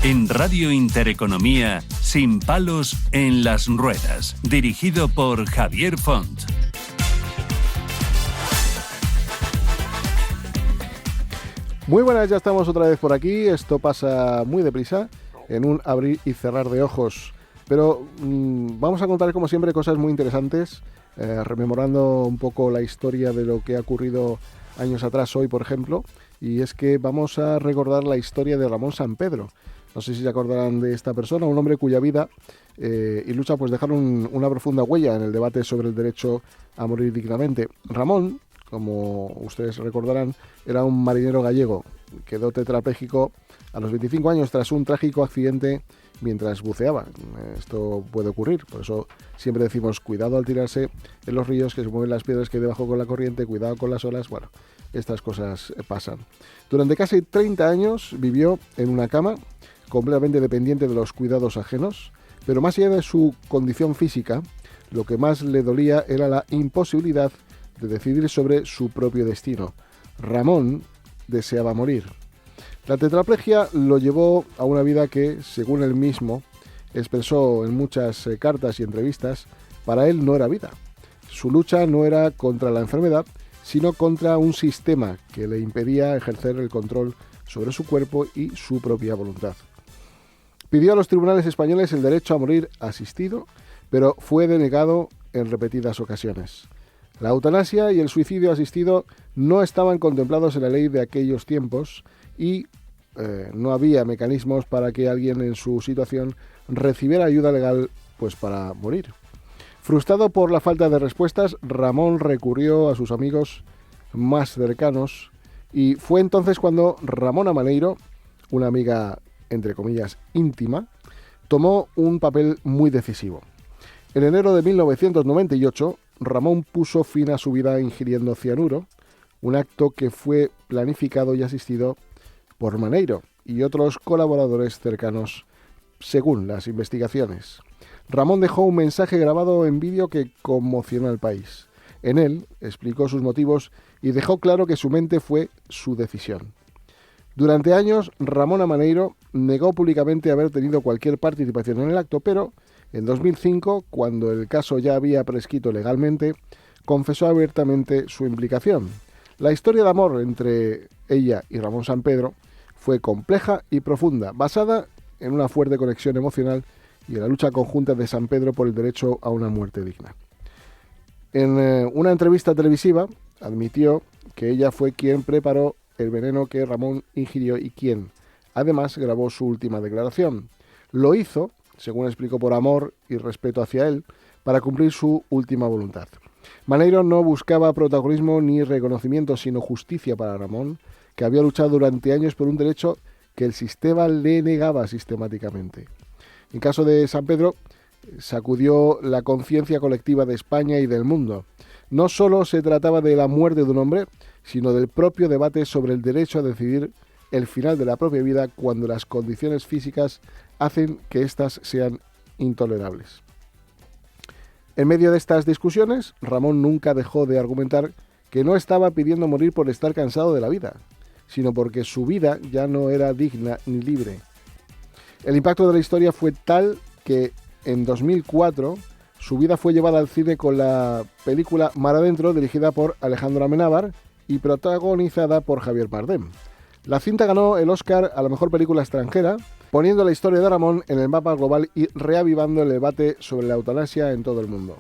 En Radio Intereconomía, Sin palos en las ruedas, dirigido por Javier Font. Muy buenas, ya estamos otra vez por aquí. Esto pasa muy deprisa, en un abrir y cerrar de ojos. Pero vamos a contar, como siempre, cosas muy interesantes, rememorando un poco la historia de lo que ha ocurrido años atrás, hoy, por ejemplo. Y es que vamos a recordar la historia de Ramón Sampedro. No sé si se acordarán de esta persona, un hombre cuya vida y lucha pues dejaron una profunda huella en el debate sobre el derecho a morir dignamente. Ramón, como ustedes recordarán, era un marinero gallego. Quedó tetrapléjico a los 25 años tras un trágico accidente mientras buceaba. Esto puede ocurrir, por eso siempre decimos cuidado al tirarse en los ríos, que se mueven las piedras que hay debajo con la corriente, cuidado con las olas. Bueno, estas cosas pasan. Durante casi 30 años vivió en una cama, completamente dependiente de los cuidados ajenos, pero más allá de su condición física, lo que más le dolía era la imposibilidad de decidir sobre su propio destino. Ramón deseaba morir. La tetraplegia lo llevó a una vida que, según él mismo expresó en muchas cartas y entrevistas, para él no era vida. Su lucha no era contra la enfermedad, sino contra un sistema que le impedía ejercer el control sobre su cuerpo y su propia voluntad. Pidió a los tribunales españoles el derecho a morir asistido, pero fue denegado en repetidas ocasiones. La eutanasia y el suicidio asistido no estaban contemplados en la ley de aquellos tiempos y no había mecanismos para que alguien en su situación recibiera ayuda legal pues para morir. Frustrado por la falta de respuestas, Ramón recurrió a sus amigos más cercanos y fue entonces cuando Ramona Maneiro, una amiga entre comillas íntima, tomó un papel muy decisivo. En enero de 1998, Ramón puso fin a su vida ingiriendo cianuro, un acto que fue planificado y asistido por Maneiro y otros colaboradores cercanos, según las investigaciones. Ramón dejó un mensaje grabado en vídeo que conmocionó al país. En él explicó sus motivos y dejó claro que su mente fue su decisión. Durante años, Ramona Maneiro negó públicamente haber tenido cualquier participación en el acto, pero en 2005, cuando el caso ya había prescrito legalmente, confesó abiertamente su implicación. La historia de amor entre ella y Ramón Sampedro fue compleja y profunda, basada en una fuerte conexión emocional y en la lucha conjunta de Sampedro por el derecho a una muerte digna. En una entrevista televisiva, admitió que ella fue quien preparó el veneno que Ramón ingirió y quien, además, grabó su última declaración. Lo hizo, según explicó, por amor y respeto hacia él, para cumplir su última voluntad. Maneiro no buscaba protagonismo ni reconocimiento, sino justicia para Ramón, que había luchado durante años por un derecho que el sistema le negaba sistemáticamente. En caso de Sampedro, sacudió la conciencia colectiva de España y del mundo. No solo se trataba de la muerte de un hombre, sino del propio debate sobre el derecho a decidir el final de la propia vida cuando las condiciones físicas hacen que éstas sean intolerables. En medio de estas discusiones, Ramón nunca dejó de argumentar que no estaba pidiendo morir por estar cansado de la vida, sino porque su vida ya no era digna ni libre. El impacto de la historia fue tal que en 2004 su vida fue llevada al cine con la película Mar Adentro, dirigida por Alejandro Amenábar y protagonizada por Javier Bardem. La cinta ganó el Oscar a la mejor película extranjera, poniendo la historia de Ramón en el mapa global y reavivando el debate sobre la eutanasia en todo el mundo.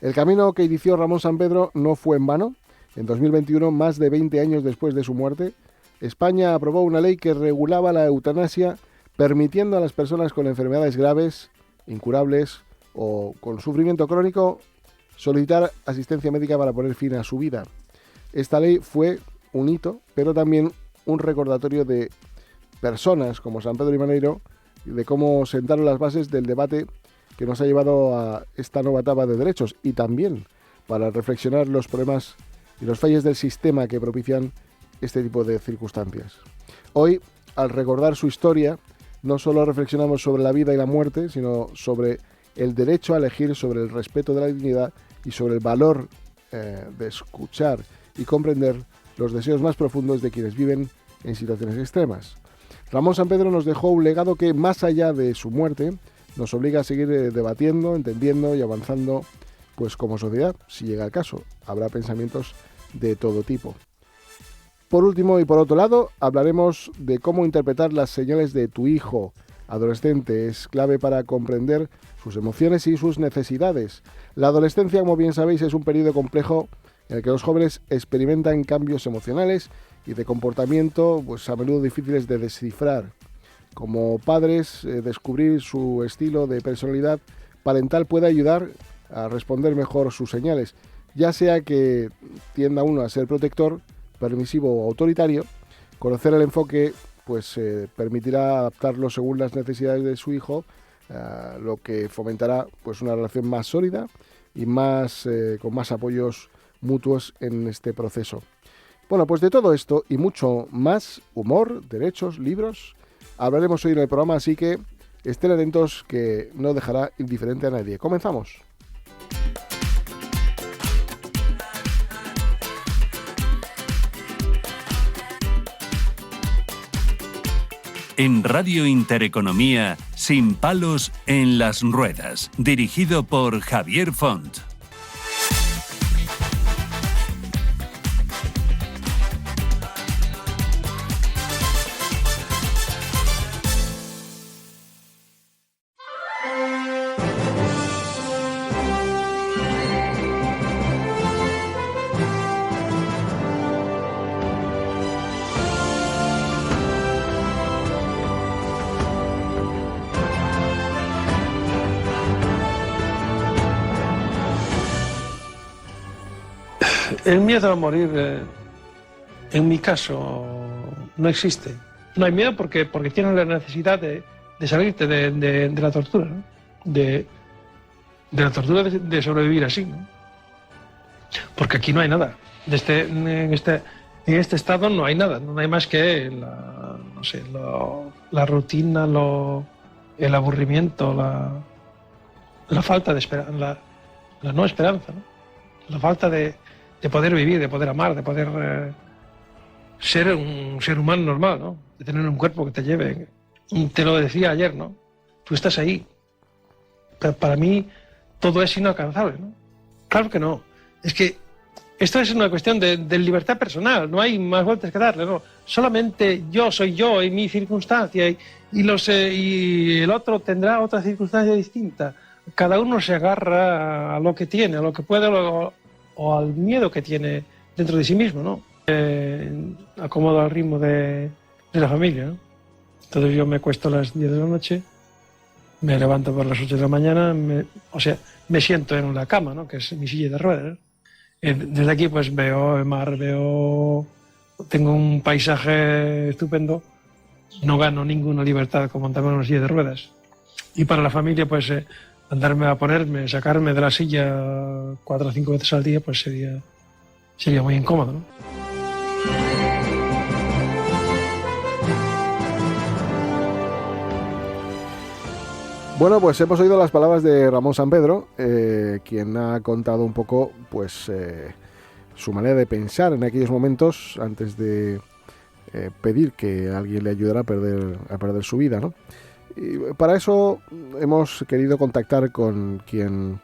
El camino que inició Ramón Sampedro no fue en vano. En 2021, más de 20 años después de su muerte, España aprobó una ley que regulaba la eutanasia, permitiendo a las personas con enfermedades graves, incurables o con sufrimiento crónico solicitar asistencia médica para poner fin a su vida. Esta ley fue un hito, pero también un recordatorio de personas como Sampedro y Maneiro y de cómo sentaron las bases del debate que nos ha llevado a esta nueva etapa de derechos y también para reflexionar los problemas y los fallos del sistema que propician este tipo de circunstancias. Hoy, al recordar su historia, no solo reflexionamos sobre la vida y la muerte, sino sobre el derecho a elegir, sobre el respeto de la dignidad y sobre el valor de escuchar y comprender los deseos más profundos de quienes viven en situaciones extremas. Ramón Sampedro nos dejó un legado que, más allá de su muerte, nos obliga a seguir debatiendo, entendiendo y avanzando, pues como sociedad, si llega el caso. Habrá pensamientos de todo tipo. Por último y por otro lado, hablaremos de cómo interpretar las señales de tu hijo adolescente. Es clave para comprender sus emociones y sus necesidades. La adolescencia, como bien sabéis, es un periodo complejo en el que los jóvenes experimentan cambios emocionales y de comportamiento, pues a menudo difíciles de descifrar. Como padres, descubrir su estilo de personalidad parental puede ayudar a responder mejor sus señales, ya sea que tienda uno a ser protector, permisivo o autoritario. Conocer el enfoque pues permitirá adaptarlo según las necesidades de su hijo, lo que fomentará pues una relación más sólida y más con más apoyos mutuos en este proceso. Bueno, pues de todo esto y mucho más, humor, derechos, libros, hablaremos hoy en el programa, así que estén atentos, que no dejará indiferente a nadie. Comenzamos. En Radio Intereconomía, Sin palos en las ruedas, dirigido por Javier Font. El miedo a morir, en mi caso, no existe. No hay miedo porque tienes la necesidad de salirte de la tortura, ¿no? De la tortura de sobrevivir así, ¿no? Porque aquí no hay nada. En este estado no hay nada. No hay más que la rutina, el aburrimiento, la falta de esperanza, la no esperanza, ¿no? La falta de poder vivir, de poder amar, de poder ser un ser humano normal, ¿no? De tener un cuerpo que te lleve. Y te lo decía ayer, ¿no? Tú estás ahí. Pero para mí todo es inalcanzable, ¿no? Claro que no. Es que esto es una cuestión de libertad personal. No hay más vueltas que darle, ¿no? Solamente yo soy yo y mi circunstancia y el otro tendrá otra circunstancia distinta. Cada uno se agarra a lo que tiene, a lo que puede o al miedo que tiene dentro de sí mismo, ¿no? Acomodo al ritmo de la familia, ¿no? Entonces yo me acuesto a las 10 de la noche, me levanto por las 8 de la mañana, me siento en la cama, ¿no? Que es mi silla de ruedas, ¿no? Desde aquí pues veo el mar, tengo un paisaje estupendo, no gano ninguna libertad como montarme en una silla de ruedas. Y para la familia pues andarme a ponerme, sacarme de la silla 4 o 5 veces al día, pues sería muy incómodo, ¿no? Bueno, pues hemos oído las palabras de Ramón Sampedro, quien ha contado un poco pues su manera de pensar en aquellos momentos antes de pedir que alguien le ayudara a perder su vida, ¿no? Y para eso hemos querido contactar con quien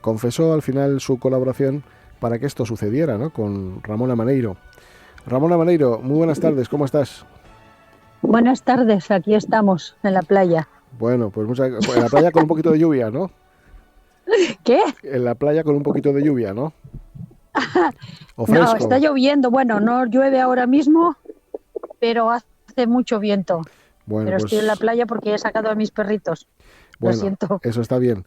confesó al final su colaboración para que esto sucediera, ¿no? Con Ramona Maneiro. Ramona Maneiro, muy buenas tardes, ¿cómo estás? Buenas tardes, aquí estamos, en la playa. Bueno, pues en la playa con un poquito de lluvia, ¿no? ¿Qué? En la playa con un poquito de lluvia, ¿no? ¿O fresco? No, está lloviendo, bueno, no llueve ahora mismo, pero hace mucho viento. Bueno, pero pues estoy en la playa porque he sacado a mis perritos. Bueno, lo siento. Eso está bien.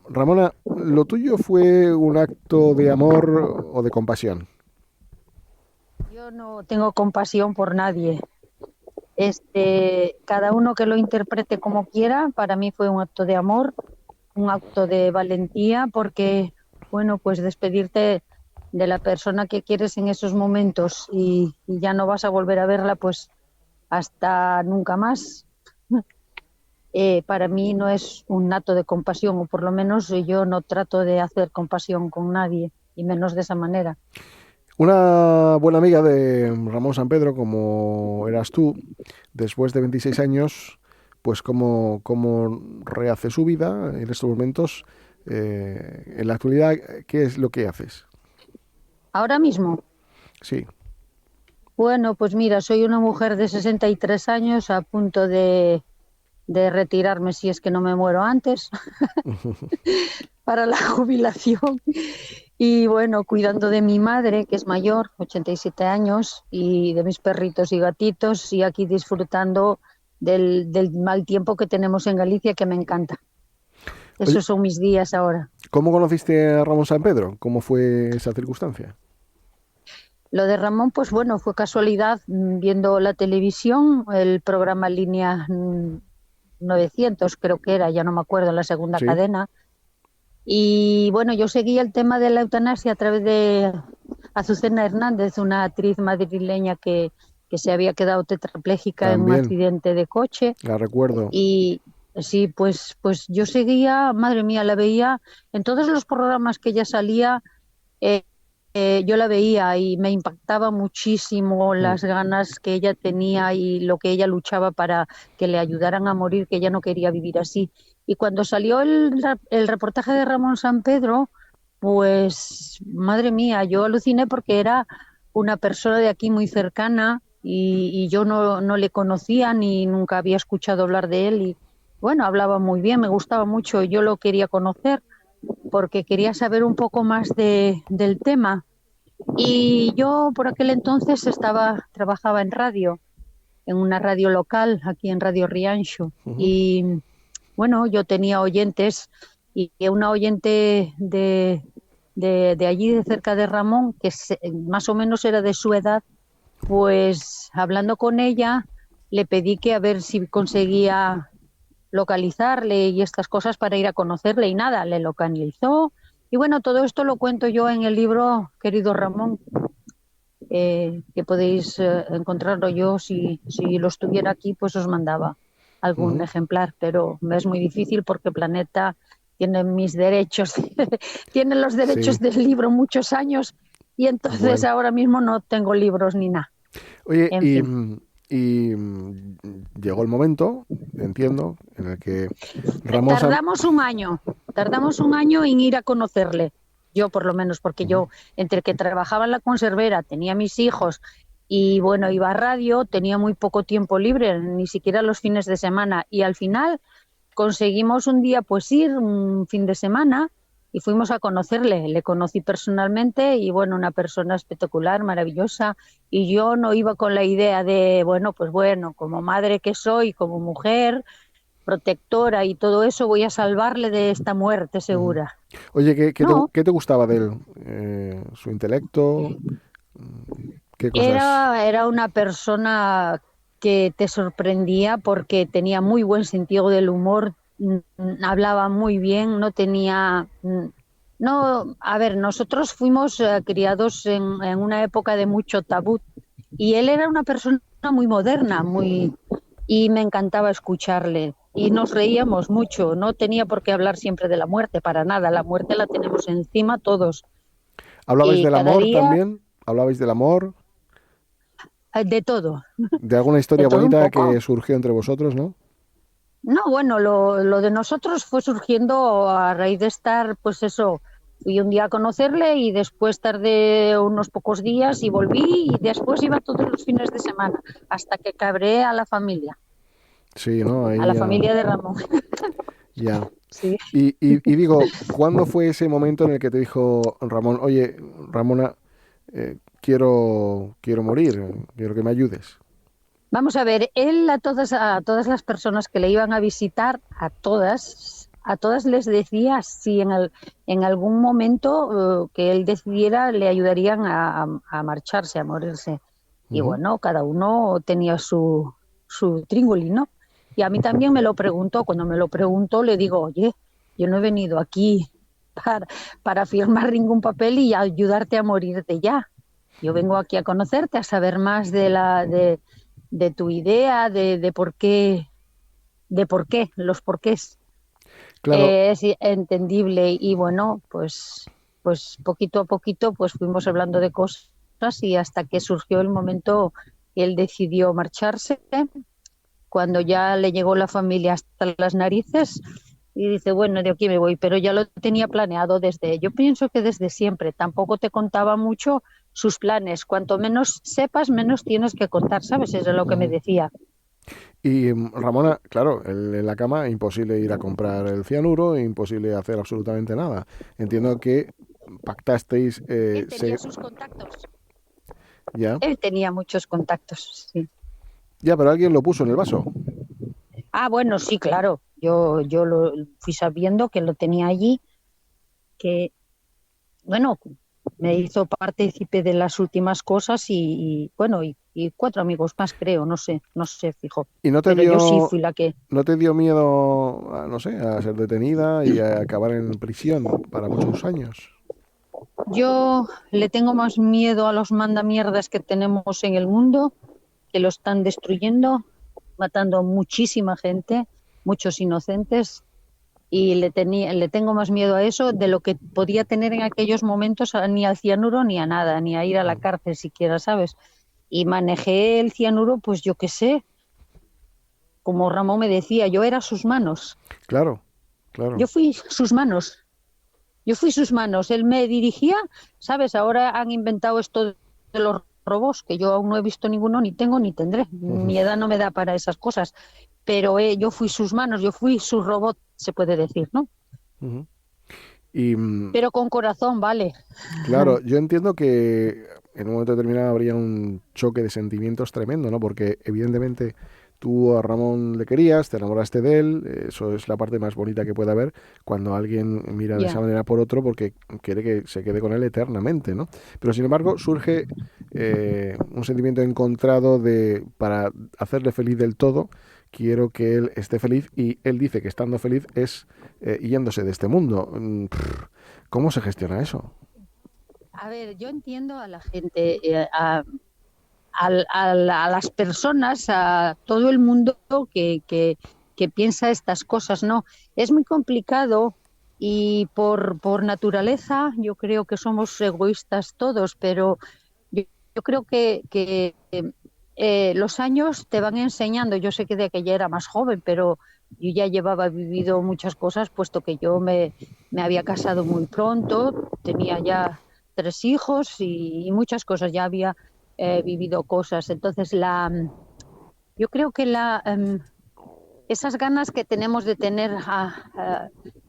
Ramona, ¿lo tuyo fue un acto de amor o de compasión? Yo no tengo compasión por nadie. Cada uno que lo interprete como quiera, para mí fue un acto de amor, un acto de valentía, porque, bueno, pues despedirte de la persona que quieres en esos momentos y ya no vas a volver a verla, pues hasta nunca más. Para mí no es un acto de compasión, o por lo menos yo no trato de hacer compasión con nadie, y menos de esa manera. Una buena amiga de Ramón Sampedro, como eras tú, después de 26 años, pues cómo rehace su vida en estos momentos. En la actualidad, ¿qué es lo que haces? Ahora mismo, Sí. bueno, pues mira, soy una mujer de 63 años a punto de retirarme si es que no me muero antes para la jubilación. Y bueno, cuidando de mi madre, que es mayor, 87 años, y de mis perritos y gatitos, y aquí disfrutando del mal tiempo que tenemos en Galicia, que me encanta. Oye, Esos son mis días ahora. ¿cómo conociste a Ramón Sampedro? ¿Cómo fue esa circunstancia? Lo de Ramón, pues bueno, fue casualidad viendo la televisión, el programa Línea 900, creo que era, ya no me acuerdo, en la segunda Sí, cadena. Y bueno, yo seguía el tema de la eutanasia a través de Azucena Hernández, una actriz madrileña que se había quedado tetrapléjica en un también, accidente de coche. la recuerdo. Y sí, pues yo seguía, madre mía, la veía en todos los programas que ella salía. eh, yo la veía y me impactaba muchísimo Mm. las ganas que ella tenía y lo que ella luchaba para que le ayudaran a morir, que ella no quería vivir así. Y cuando salió el reportaje de Ramón Sampedro, pues madre mía, yo aluciné porque era una persona de aquí muy cercana y yo no le conocía ni nunca había escuchado hablar de él. Y bueno, hablaba muy bien, me gustaba mucho, yo lo quería conocer porque quería saber un poco más del tema. Y yo por aquel entonces trabajaba en radio, en una radio local, aquí en Radio Rianxo. Ujú. Y bueno, yo tenía oyentes y una oyente de allí, de cerca de Ramón, que más o menos era de su edad, pues hablando con ella, le pedí que a ver si conseguía localizarle y estas cosas para ir a conocerle y nada, le localizó. Y bueno, todo esto lo cuento yo en el libro, querido Ramón, que podéis encontrarlo yo. Si lo estuviera aquí, pues os mandaba algún Ujú. ejemplar, pero me es muy difícil porque Planeta tiene mis derechos, tiene los derechos Sí, del libro muchos años y entonces bueno. ahora mismo no tengo libros ni nada. Oye, En fin. llegó el momento, entiendo, en el que Ramón Sam... Tardamos un año en ir a conocerle, yo por lo menos, porque Ujú. yo entre que trabajaba en la conservera, tenía mis hijos y bueno, iba a radio, tenía muy poco tiempo libre, ni siquiera los fines de semana, y al final conseguimos un día pues ir un fin de semana y fuimos a conocerle. Le conocí personalmente y bueno, una persona espectacular, maravillosa, y yo no iba con la idea de, bueno, pues bueno, como madre que soy, como mujer protectora y todo eso, voy a salvarle de esta muerte Ujú. segura. Oye, No, qué te gustaba de él? ¿Su intelecto? ¿Qué cosas? era una persona que te sorprendía porque tenía muy buen sentido del humor, hablaba muy bien, no tenía... No, a ver, nosotros fuimos criados en una época de mucho tabú y él era una persona muy moderna, y me encantaba escucharle y nos reíamos mucho. No tenía por qué hablar siempre de la muerte, para nada. La muerte la tenemos encima todos ¿Hablabais y del cada amor día también? ¿Hablabais del amor? de todo, ¿De alguna de historia todo un bonita poco. que surgió entre vosotros, no? No, bueno, lo de nosotros fue surgiendo a raíz de estar, pues eso, fui un día a conocerle y después tardé unos pocos días y volví y después iba todos los fines de semana hasta que cabré Sí, ¿no? a Ahí la ya, familia de Ramón. ya. Sí. Y digo, ¿cuándo fue ese momento en el que te dijo Ramón, oye, Ramona, quiero morir, quiero que me ayudes? Vamos a ver, él a todas las personas que le iban a visitar, a todas les decía si en algún momento que él decidiera le ayudarían a marcharse, a morirse. Y Ujú. bueno, cada uno tenía su tríngoli, ¿no? Y a mí también me lo preguntó. Cuando me lo preguntó, le digo, oye, yo no he venido aquí para, para firmar ningún papel y ayudarte a morirte ya. Yo vengo aquí a conocerte, a saber más de tu idea, de por qué, los porqués. Claro, Es entendible y bueno, pues poquito a poquito pues fuimos hablando de cosas y hasta que surgió el momento, él decidió marcharse, cuando ya le llegó la familia hasta las narices y dice, bueno, de aquí me voy, pero ya lo tenía planeado yo pienso que desde siempre, tampoco te contaba mucho sus planes, cuanto menos sepas, menos tienes que contar, ¿sabes? Eso es lo que me decía. Y Ramona, claro, en la cama imposible ir a comprar el cianuro, imposible hacer absolutamente nada. Entiendo que pactasteis, Él tenía sus contactos. ya, Él tenía muchos contactos, sí. ya, pero alguien lo puso en el vaso. Ah, bueno, sí, claro. Yo lo fui sabiendo que lo tenía allí, que, bueno, me hizo partícipe de las últimas cosas bueno, y 4 amigos más, creo, no sé, fijo. ¿Y Pero yo sí fui la que... no te dio miedo, no sé, a ser detenida y a acabar en prisión para muchos años? Yo le tengo más miedo a los mandamierdas que tenemos en el mundo, que lo están destruyendo, matando a muchísima gente, muchos inocentes, y le tengo más miedo a eso de lo que podía tener en aquellos momentos, ni al cianuro ni a nada, ni a ir a la cárcel siquiera, ¿sabes? Y manejé el cianuro, pues yo qué sé, como Ramón me decía, yo era sus manos, Claro, claro. yo fui sus manos. Yo fui sus manos, él me dirigía, ¿sabes? Ahora han inventado esto de los robots, que yo aún no he visto ninguno, ni tengo ni tendré. Ujú, Mi edad no me da para esas cosas. Pero yo fui sus manos, yo fui su robot, se puede decir, ¿no? ujú. Y Pero con corazón, vale. claro, yo entiendo que en un momento determinado habría un choque de sentimientos tremendo, ¿no? Porque evidentemente tú a Ramón le querías, te enamoraste de él, eso es la parte más bonita que puede haber cuando alguien mira de esa Ya. manera por otro porque quiere que se quede con él eternamente, ¿no? Pero sin embargo surge un sentimiento encontrado de para hacerle feliz del todo, quiero que él esté feliz y él dice que estando feliz es yéndose de este mundo. ¿Cómo se gestiona eso? A ver, yo entiendo a la gente, a las personas, a todo el mundo que piensa estas cosas, ¿no? Es muy complicado y por naturaleza yo creo que somos egoístas todos, pero yo creo que los años te van enseñando. Yo sé que de aquella era más joven, pero yo ya llevaba vivido muchas cosas, puesto que yo me había casado muy pronto, tenía ya 3 hijos y muchas cosas, ya había vivido cosas. Entonces, yo creo que esas ganas que tenemos de tener,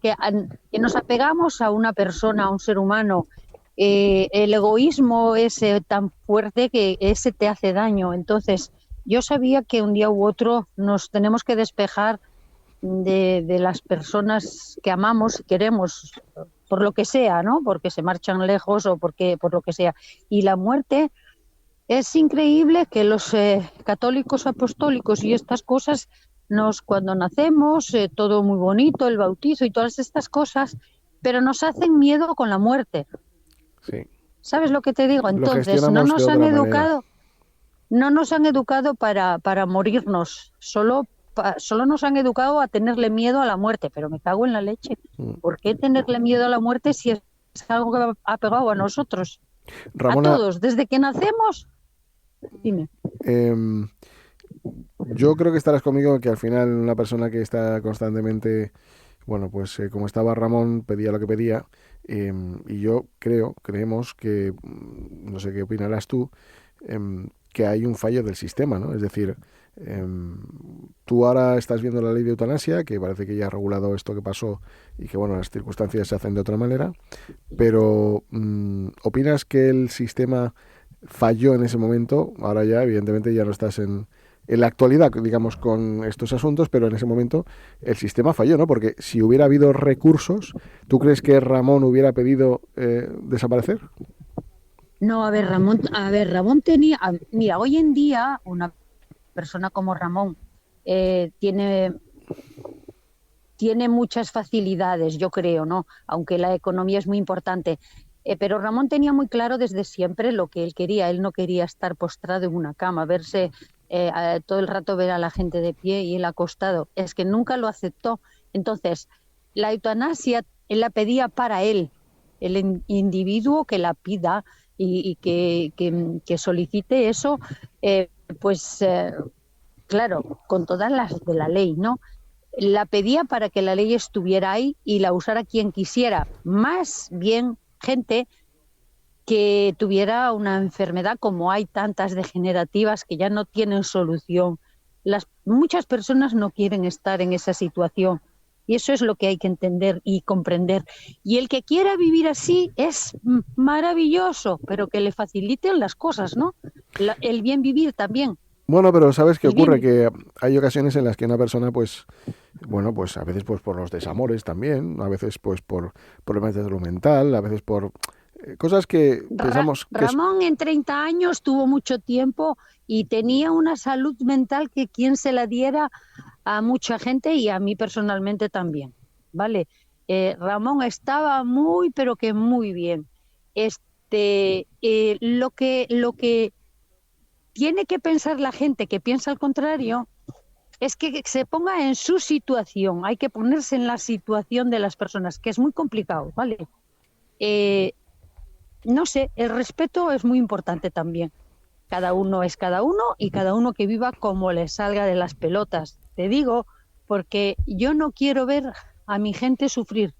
que nos apegamos a una persona, a un ser humano, el egoísmo es tan fuerte que ese te hace daño. Entonces, yo sabía que un día u otro nos tenemos que despejar de las personas que amamos y queremos, por lo que sea, ¿no? Porque se marchan lejos o por lo que sea. Y la muerte es increíble que los católicos apostólicos y estas cosas, cuando nacemos, todo muy bonito, el bautizo y todas estas cosas, pero nos hacen miedo con la muerte. Sí, ¿Sabes lo que te digo? lo Entonces, gestionamos de otra manera. no nos han educado para morirnos, solo nos han educado a tenerle miedo a la muerte, pero me cago en la leche. Mm. ¿Por qué tenerle miedo a la muerte si es algo que ha pegado a nosotros, a Ramona, todos, desde que nacemos? Dime. em, yo creo que estarás conmigo que al final una persona que está constantemente, bueno, pues como estaba Ramón, pedía lo que pedía, y yo creemos que, no sé qué opinarás tú, que hay un fallo del sistema, ¿no? Es decir, tú ahora estás viendo la ley de eutanasia, que parece que ya ha regulado esto que pasó y que, bueno, las circunstancias se hacen de otra manera, pero ¿opinas que el sistema falló en ese momento? Ahora ya, evidentemente, ya no estás en la actualidad, digamos, con estos asuntos, pero en ese momento el sistema falló, ¿no? Porque si hubiera habido recursos, ¿tú crees que Ramón hubiera pedido desaparecer? No, a ver, Ramón tenía, mira, hoy en día una persona como Ramón tiene muchas facilidades, yo creo, ¿no? Aunque la economía es muy importante. Pero Ramón tenía muy claro desde siempre lo que él quería. Él no quería estar postrado en una cama, verse todo el rato ver a la gente de pie y él acostado. Es que nunca lo aceptó. Entonces, la eutanasia él la pedía para él, el individuo que la pida y que solicite eso, claro, con todas las de la ley, ¿no? La pedía para que la ley estuviera ahí y la usara quien quisiera, más bien gente que tuviera una enfermedad, como hay tantas degenerativas que ya no tienen solución. Muchas personas no quieren estar en esa situación y eso es lo que hay que entender y comprender. Y el que quiera vivir así es maravilloso, pero que le faciliten las cosas, ¿no? El bien vivir también. Bueno, pero ¿sabes qué ocurre? Que hay ocasiones en las que una persona, pues, bueno, pues a veces pues por los desamores también, a veces pues por problemas de salud mental, a veces por cosas que pensamos que Ramón en 30 años tuvo mucho tiempo y tenía una salud mental que quien se la diera a mucha gente y a mí personalmente también, ¿vale? Ramón estaba muy, pero que muy bien. Lo que tiene que pensar la gente que piensa al contrario es que se ponga en su situación. Hay que ponerse en la situación de las personas, que es muy complicado, ¿vale? No sé, el respeto es muy importante también. Cada uno es cada uno y cada uno que viva como le salga de las pelotas. Te digo, porque yo no quiero ver a mi gente sufrir.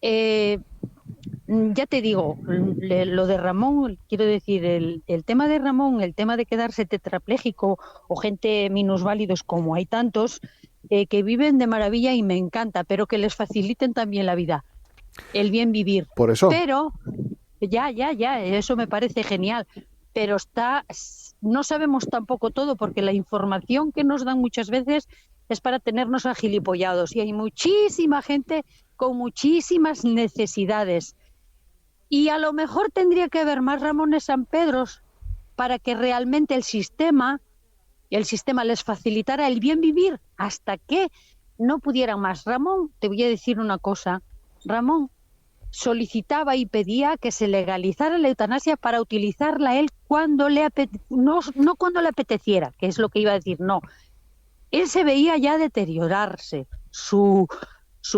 Ya te digo, lo de Ramón, quiero decir, el tema de Ramón, el tema de quedarse tetrapléjico o gente minusválidos, como hay tantos, que viven de maravilla y me encanta, pero que les faciliten también la vida, el bien vivir. por eso. Pero, ya, eso me parece genial, pero no sabemos tampoco todo, porque la información que nos dan muchas veces es para tenernos agilipollados y hay muchísima gente con muchísimas necesidades. Y a lo mejor tendría que haber más Ramones Sampedros para que realmente el sistema les facilitara el bien vivir hasta que no pudieran más. Ramón, te voy a decir una cosa, Ramón solicitaba y pedía que se legalizara la eutanasia para utilizarla él cuando no cuando le apeteciera, que es lo que iba a decir, no. Él se veía ya deteriorarse, su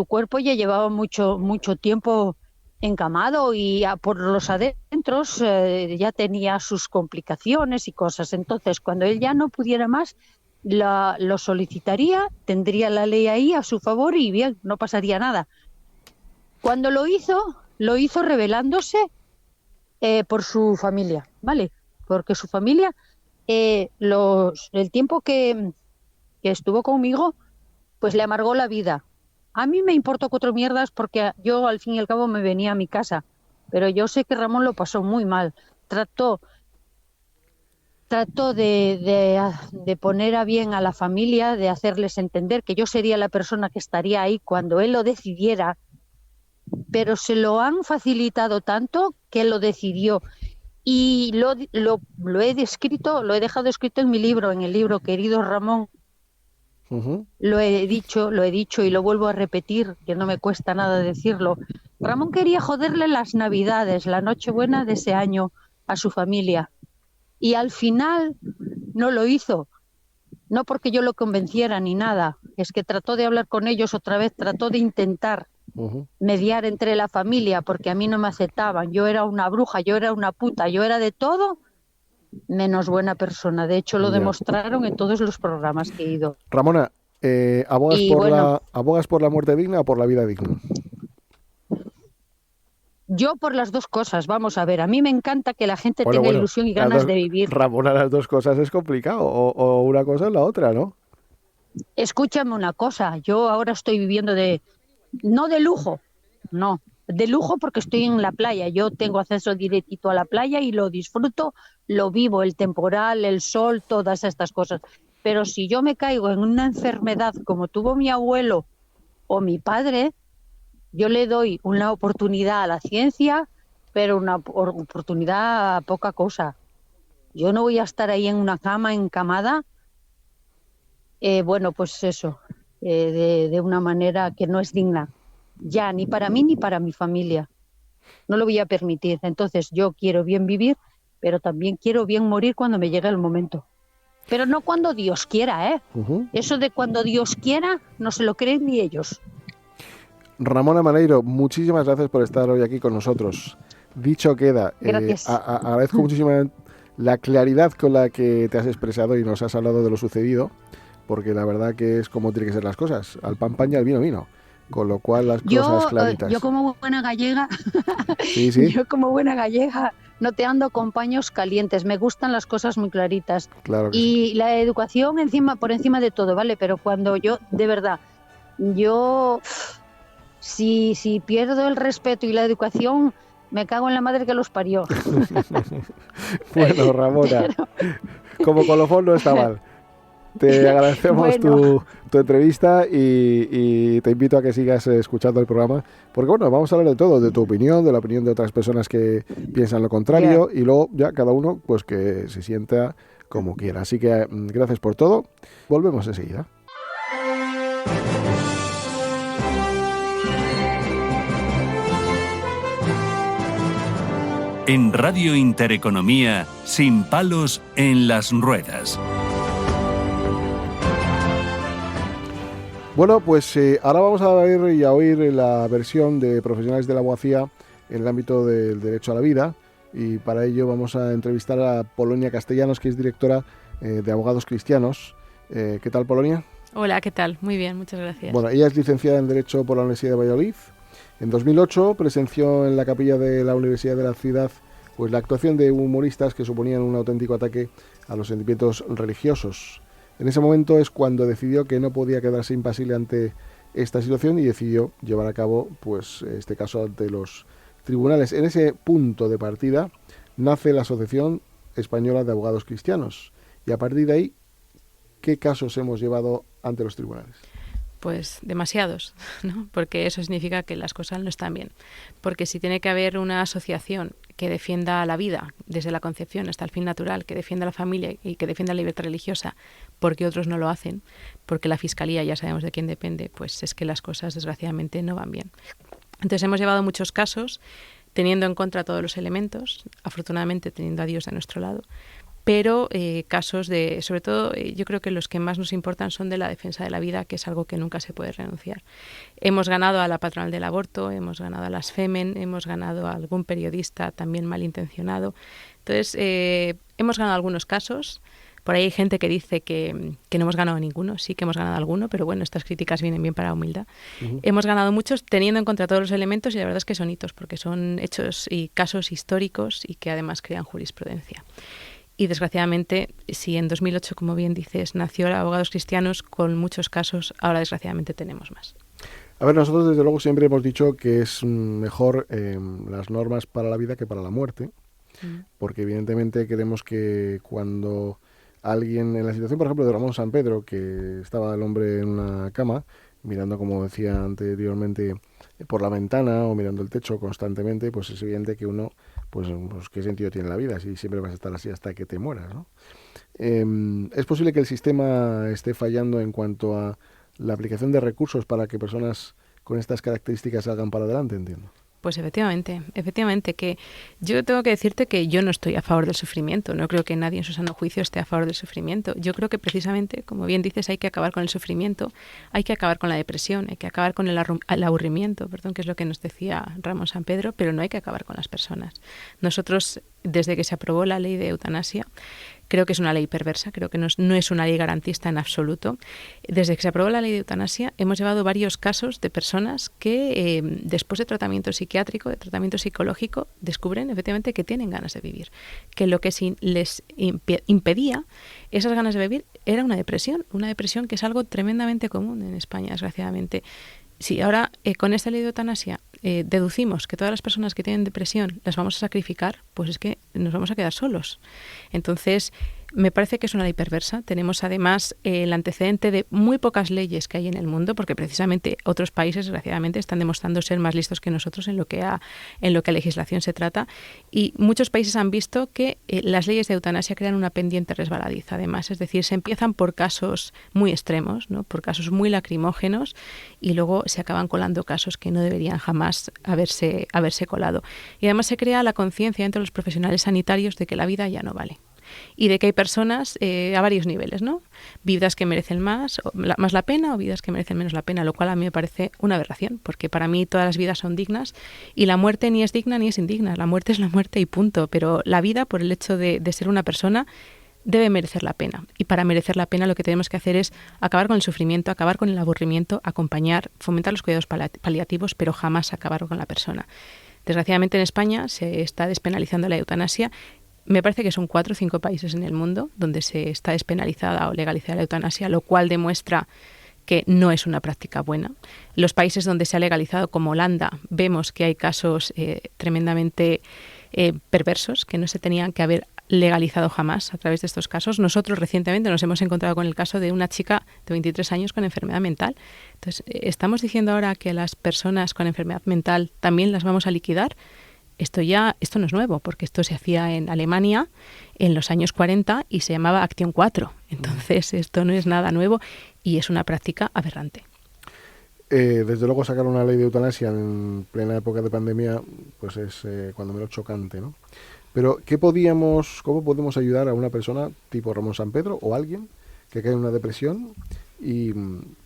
cuerpo ya llevaba mucho tiempo encamado y por los adentros ya tenía sus complicaciones y cosas. Entonces, cuando él ya no pudiera más, lo solicitaría, tendría la ley ahí a su favor y bien, no pasaría nada. Cuando lo hizo rebelándose por su familia, ¿vale? Porque su familia, el tiempo que estuvo conmigo, pues le amargó la vida. A mí me importó 4 mierdas porque yo al fin y al cabo me venía a mi casa, pero yo sé que Ramón lo pasó muy mal. Trató de poner a bien a la familia, de hacerles entender que yo sería la persona que estaría ahí cuando él lo decidiera, pero se lo han facilitado tanto que lo decidió. Y lo he dejado escrito en mi libro, en el libro Querido Ramón. Uh-huh. Lo he dicho y lo vuelvo a repetir, que no me cuesta nada decirlo. Ramón quería joderle las Navidades, la Nochebuena de ese año a su familia. Y al final no lo hizo. No porque yo lo convenciera ni nada. Es que trató de hablar con ellos otra vez, trató de intentar mediar entre la familia, porque a mí no me aceptaban. Yo era una bruja, yo era una puta, yo era de todo menos buena persona. De hecho, lo demostraron en todos los programas que he ido. Ramona, ¿abogas por la muerte digna o por la vida digna? Yo por las dos cosas, vamos a ver, a mí me encanta que la gente tenga ilusión y ganas de vivir. Ramona, las dos cosas es complicado, o una cosa o la otra, ¿no? Escúchame una cosa, yo ahora estoy viviendo no de lujo, no, de lujo porque estoy en la playa, yo tengo acceso directito a la playa y lo disfruto, lo vivo, el temporal, el sol, todas estas cosas. Pero si yo me caigo en una enfermedad como tuvo mi abuelo o mi padre, yo le doy una oportunidad a la ciencia, pero una oportunidad a poca cosa. Yo no voy a estar ahí en una cama encamada, pues eso, de una manera que no es digna, ya ni para mí ni para mi familia. No lo voy a permitir. Entonces yo quiero bien vivir, pero también quiero bien morir cuando me llegue el momento. Pero no cuando Dios quiera, ¿eh? Eso de cuando Dios quiera no se lo creen ni ellos. Ramona Maneiro, muchísimas gracias por estar hoy aquí con nosotros. Dicho queda. Gracias. Agradezco muchísimo la claridad con la que te has expresado y nos has hablado de lo sucedido, porque la verdad que es como tienen que ser las cosas. Al pan pan y al vino vino. Con lo cual las cosas claritas. Yo como buena gallega, Sí, sí. yo como buena gallega no te ando con paños calientes, me gustan las cosas muy claritas. Claro que sí. Y la educación por encima de todo, ¿vale? Pero cuando de verdad, si pierdo el respeto y la educación, me cago en la madre que los parió. Bueno, Ramona, como colofón no está mal. Te agradecemos Bueno. tu entrevista y te invito a que sigas escuchando el programa, porque bueno, vamos a hablar de todo, de tu opinión, de la opinión de otras personas que piensan lo contrario, y luego ya cada uno pues que se sienta como quiera. Así que gracias por todo. Volvemos enseguida. En Radio Intereconomía, Sin palos en las ruedas. Bueno, pues ahora vamos a ver y a oír la versión de profesionales de la abogacía en el ámbito del derecho a la vida, y para ello vamos a entrevistar a Polonia Castellanos, que es directora de Abogados Cristianos. ¿Qué tal, Polonia? Hola, ¿qué tal? Muy bien, muchas gracias. Bueno, ella es licenciada en Derecho por la Universidad de Valladolid. En 2008 presenció en la capilla de la Universidad de la Ciudad pues la actuación de humoristas que suponían un auténtico ataque a los sentimientos religiosos. En ese momento es cuando decidió que no podía quedarse impasible ante esta situación y decidió llevar a cabo pues este caso ante los tribunales. En ese punto de partida nace la Asociación Española de Abogados Cristianos, y a partir de ahí, ¿qué casos hemos llevado ante los tribunales? Pues demasiados, ¿no? Porque eso significa que las cosas no están bien. Porque si tiene que haber una asociación que defienda la vida desde la concepción hasta el fin natural, que defienda la familia y que defienda la libertad religiosa, porque otros no lo hacen, porque la Fiscalía ya sabemos de quién depende, pues es que las cosas desgraciadamente no van bien. Entonces hemos llevado muchos casos teniendo en contra todos los elementos, afortunadamente teniendo a Dios a nuestro lado, pero casos de, sobre todo, yo creo que los que más nos importan son de la defensa de la vida, que es algo que nunca se puede renunciar. Hemos ganado a la patronal del aborto, hemos ganado a las Femen, hemos ganado a algún periodista también malintencionado. Entonces, hemos ganado algunos casos. Por ahí hay gente que dice que no hemos ganado ninguno. Sí que hemos ganado alguno, pero bueno, estas críticas vienen bien para la humildad. Uh-huh. Hemos ganado muchos teniendo en cuenta todos los elementos, y la verdad es que son hitos, porque son hechos y casos históricos y que además crean jurisprudencia. Y desgraciadamente, si en 2008, como bien dices, nació Abogados Cristianos con muchos casos, ahora desgraciadamente tenemos más. A ver, nosotros desde luego siempre hemos dicho que es mejor las normas para la vida que para la muerte, porque evidentemente queremos que cuando alguien, en la situación por ejemplo de Ramón San Pedro, que estaba el hombre en una cama, mirando, como decía anteriormente, por la ventana o mirando el techo constantemente, pues es evidente que uno, pues ¿qué sentido tiene la vida si siempre vas a estar así hasta que te mueras, ¿no? ¿Es posible que el sistema esté fallando en cuanto a la aplicación de recursos para que personas con estas características salgan para adelante, entiendo? Pues efectivamente, que yo tengo que decirte que yo no estoy a favor del sufrimiento, no creo que nadie en su sano juicio esté a favor del sufrimiento. Yo creo que precisamente, como bien dices, hay que acabar con el sufrimiento, hay que acabar con la depresión, hay que acabar con el aburrimiento, que es lo que nos decía Ramón San Pedro, pero no hay que acabar con las personas. Nosotros, desde que se aprobó la ley de eutanasia, creo que es una ley perversa, creo que no es una ley garantista en absoluto. Desde que se aprobó la ley de eutanasia hemos llevado varios casos de personas que después de tratamiento psiquiátrico, de tratamiento psicológico, descubren efectivamente que tienen ganas de vivir, que lo que les impedía esas ganas de vivir era una depresión que es algo tremendamente común en España, desgraciadamente. Si ahora con esta ley de eutanasia deducimos que todas las personas que tienen depresión las vamos a sacrificar, pues es que nos vamos a quedar solos. Entonces, me parece que es una ley perversa. Tenemos además el antecedente de muy pocas leyes que hay en el mundo, porque precisamente otros países, desgraciadamente, están demostrando ser más listos que nosotros en lo que a legislación se trata. Y muchos países han visto que las leyes de eutanasia crean una pendiente resbaladiza, además. Es decir, se empiezan por casos muy extremos, ¿no? Por casos muy lacrimógenos, y luego se acaban colando casos que no deberían jamás haberse colado. Y además se crea la conciencia entre los profesionales sanitarios de que la vida ya no vale. y de que hay personas a varios niveles, ¿no? Vidas que merecen más la pena o vidas que merecen menos la pena, lo cual a mí me parece una aberración, porque para mí todas las vidas son dignas y la muerte ni es digna ni es indigna. La muerte es la muerte y punto, pero la vida, por el hecho de ser una persona, debe merecer la pena. Y para merecer la pena lo que tenemos que hacer es acabar con el sufrimiento, acabar con el aburrimiento, acompañar, fomentar los cuidados paliativos, pero jamás acabar con la persona. Desgraciadamente en España se está despenalizando la eutanasia. Me parece que son 4 o 5 países en el mundo donde se está despenalizada o legalizada la eutanasia, lo cual demuestra que no es una práctica buena. Los países donde se ha legalizado, como Holanda, vemos que hay casos tremendamente perversos que no se tenían que haber legalizado jamás a través de estos casos. Nosotros recientemente nos hemos encontrado con el caso de una chica de 23 años con enfermedad mental. Entonces, ¿estamos diciendo ahora que las personas con enfermedad mental también las vamos a liquidar? Esto no es nuevo, porque esto se hacía en Alemania en los años 40 y se llamaba Acción 4. Entonces, esto no es nada nuevo y es una práctica aberrante. Desde luego sacar una ley de eutanasia en plena época de pandemia pues es cuando menos chocante, ¿no? Pero ¿cómo podemos ayudar a una persona tipo Ramón Sampedro o alguien que cae en una depresión y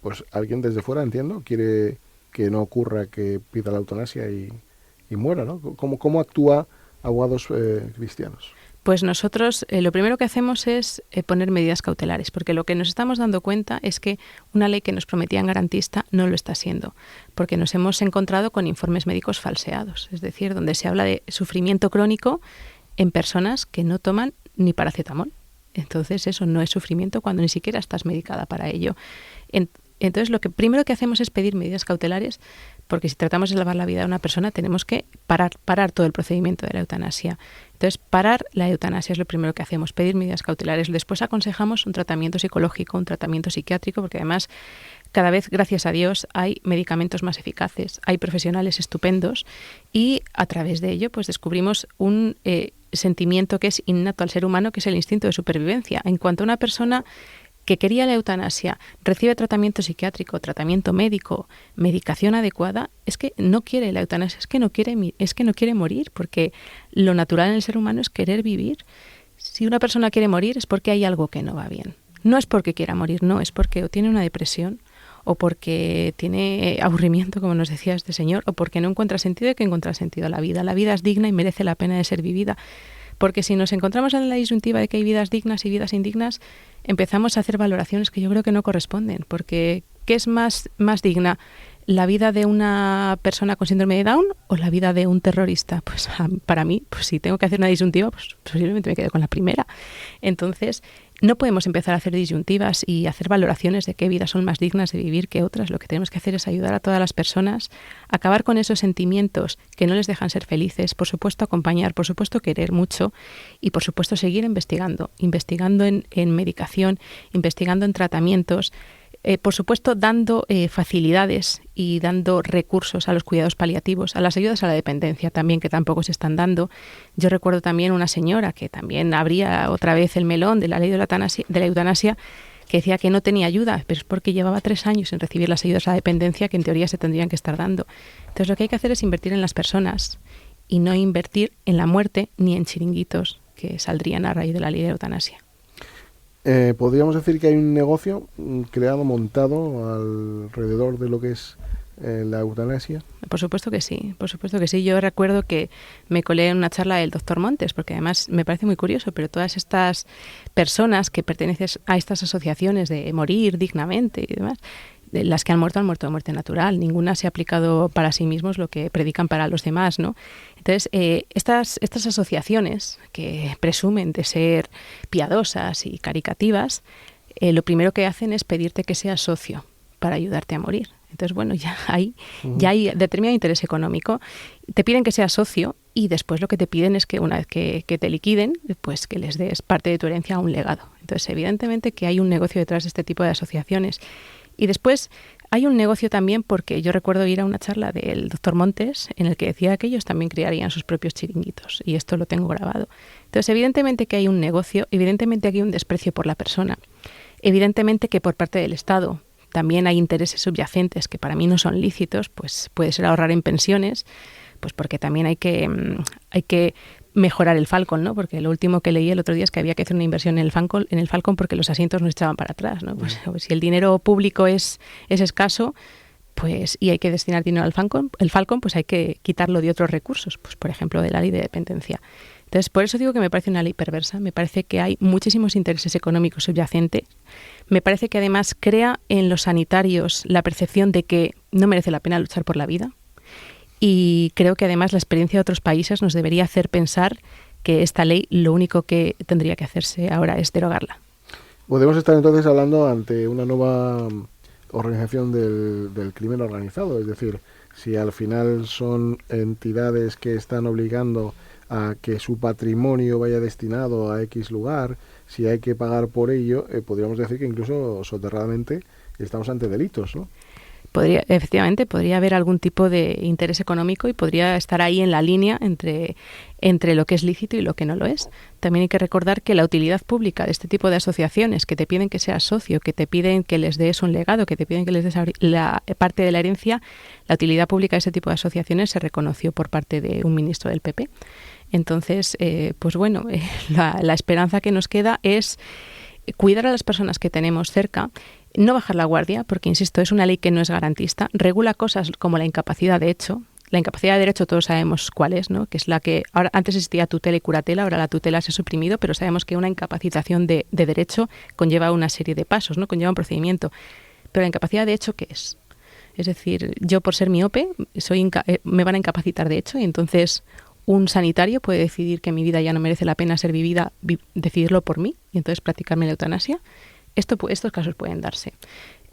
pues alguien desde fuera, entiendo, quiere que no ocurra que pida la eutanasia y muera, ¿no? ¿Cómo actúa Abogados Cristianos? Pues nosotros lo primero que hacemos es poner medidas cautelares, porque lo que nos estamos dando cuenta es que una ley que nos prometían garantista no lo está siendo, porque nos hemos encontrado con informes médicos falseados, es decir, donde se habla de sufrimiento crónico en personas que no toman ni paracetamol. Entonces eso no es sufrimiento cuando ni siquiera estás medicada para ello. Entonces lo que primero que hacemos es pedir medidas cautelares, porque si tratamos de salvar la vida de una persona tenemos que parar todo el procedimiento de la eutanasia. Entonces parar la eutanasia es lo primero que hacemos, pedir medidas cautelares. Después aconsejamos un tratamiento psicológico, un tratamiento psiquiátrico, porque además cada vez, gracias a Dios, hay medicamentos más eficaces, hay profesionales estupendos y a través de ello pues descubrimos un sentimiento que es innato al ser humano, que es el instinto de supervivencia. En cuanto a una persona que quería la eutanasia recibe tratamiento psiquiátrico, tratamiento médico, medicación adecuada, es que no quiere la eutanasia, es que no quiere morir, porque lo natural en el ser humano es querer vivir. Si una persona quiere morir es porque hay algo que no va bien. No es porque quiera morir, no, es porque o tiene una depresión o porque tiene aburrimiento, como nos decía este señor, o porque no encuentra sentido. Hay que encontrar sentido a la vida. La vida es digna y merece la pena de ser vivida. Porque si nos encontramos en la disyuntiva de que hay vidas dignas y vidas indignas, empezamos a hacer valoraciones que yo creo que no corresponden. Porque ¿qué es más digna? ¿La vida de una persona con síndrome de Down o la vida de un terrorista? Pues para mí, pues si tengo que hacer una disyuntiva, pues posiblemente me quedo con la primera. Entonces, no podemos empezar a hacer disyuntivas y hacer valoraciones de qué vidas son más dignas de vivir que otras. Lo que tenemos que hacer es ayudar a todas las personas, acabar con esos sentimientos que no les dejan ser felices, por supuesto acompañar, por supuesto querer mucho y por supuesto seguir investigando en medicación, investigando en tratamientos, por supuesto dando facilidades y dando recursos a los cuidados paliativos, a las ayudas a la dependencia también, que tampoco se están dando. Yo recuerdo también una señora que también abría otra vez el melón de la ley de la eutanasia, que decía que no tenía ayuda, pero es porque llevaba 3 años sin recibir las ayudas a la dependencia que en teoría se tendrían que estar dando. Entonces lo que hay que hacer es invertir en las personas y no invertir en la muerte ni en chiringuitos que saldrían a raíz de la ley de eutanasia. Podríamos decir que hay un negocio creado, montado alrededor de lo que es la eutanasia. Por supuesto que sí, por supuesto que sí. Yo recuerdo que me colé en una charla del doctor Montes, porque además me parece muy curioso, pero todas estas personas que pertenecen a estas asociaciones de morir dignamente y demás, las que han muerto de muerte natural. Ninguna se ha aplicado para sí mismos lo que predican para los demás, ¿no? Entonces, estas asociaciones que presumen de ser piadosas y caricativas, lo primero que hacen es pedirte que seas socio para ayudarte a morir. Entonces, bueno, ya hay determinado interés económico. Te piden que seas socio y después lo que te piden es que una vez que te liquiden, pues que les des parte de tu herencia a un legado. Entonces, evidentemente que hay un negocio detrás de este tipo de asociaciones. Y después hay un negocio también porque yo recuerdo ir a una charla del doctor Montes en el que decía que ellos también crearían sus propios chiringuitos y esto lo tengo grabado. Entonces, evidentemente que hay un negocio, evidentemente que hay un desprecio por la persona, evidentemente que por parte del Estado también hay intereses subyacentes que para mí no son lícitos, pues puede ser ahorrar en pensiones, pues porque también hay que mejorar el Falcon, ¿no? Porque lo último que leí el otro día es que había que hacer una inversión en el Falcon porque los asientos no echaban para atrás, ¿no? Pues si el dinero público es escaso, pues y hay que destinar dinero al Falcon, pues hay que quitarlo de otros recursos, pues por ejemplo de la ley de dependencia. Entonces, por eso digo que me parece una ley perversa, me parece que hay muchísimos intereses económicos subyacentes, me parece que además crea en los sanitarios la percepción de que no merece la pena luchar por la vida. Y creo que además la experiencia de otros países nos debería hacer pensar que esta ley lo único que tendría que hacerse ahora es derogarla. Podemos estar entonces hablando ante una nueva organización del crimen organizado, es decir, si al final son entidades que están obligando a que su patrimonio vaya destinado a X lugar, si hay que pagar por ello, podríamos decir que incluso soterradamente estamos ante delitos, ¿no? Efectivamente, podría haber algún tipo de interés económico y podría estar ahí en la línea entre lo que es lícito y lo que no lo es. También hay que recordar que la utilidad pública de este tipo de asociaciones que te piden que seas socio, que te piden que les des un legado, que te piden que les des la parte de la herencia, la utilidad pública de este tipo de asociaciones se reconoció por parte de un ministro del PP. Entonces, pues bueno, la esperanza que nos queda es cuidar a las personas que tenemos cerca, no bajar la guardia, porque, insisto, es una ley que no es garantista, regula cosas como la incapacidad de hecho. La incapacidad de derecho todos sabemos cuál es, ¿no? Que es la que ahora antes existía tutela y curatela, ahora la tutela se ha suprimido, pero sabemos que una incapacitación de derecho conlleva una serie de pasos, ¿no? Conlleva un procedimiento. Pero la incapacidad de hecho, ¿qué es? Es decir, yo por ser miope me van a incapacitar de hecho y entonces un sanitario puede decidir que mi vida ya no merece la pena ser vivida, decidirlo por mí y entonces practicarme la eutanasia. Estos casos pueden darse.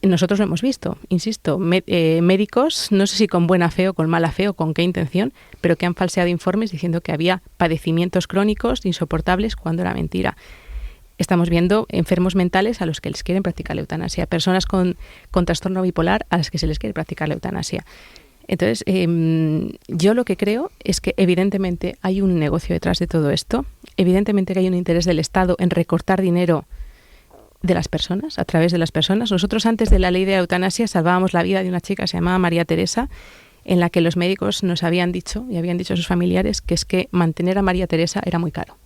Nosotros lo hemos visto, insisto, médicos, no sé si con buena fe o con mala fe o con qué intención, pero que han falseado informes diciendo que había padecimientos crónicos insoportables cuando era mentira. Estamos viendo enfermos mentales a los que les quieren practicar la eutanasia, personas con trastorno bipolar a las que se les quiere practicar la eutanasia. Entonces, yo lo que creo es que evidentemente hay un negocio detrás de todo esto, evidentemente que hay un interés del Estado en recortar dinero de las personas, a través de las personas. Nosotros antes de la ley de eutanasia salvábamos la vida de una chica que se llamaba María Teresa, en la que los médicos nos habían dicho y habían dicho a sus familiares que es que mantener a María Teresa era muy caro.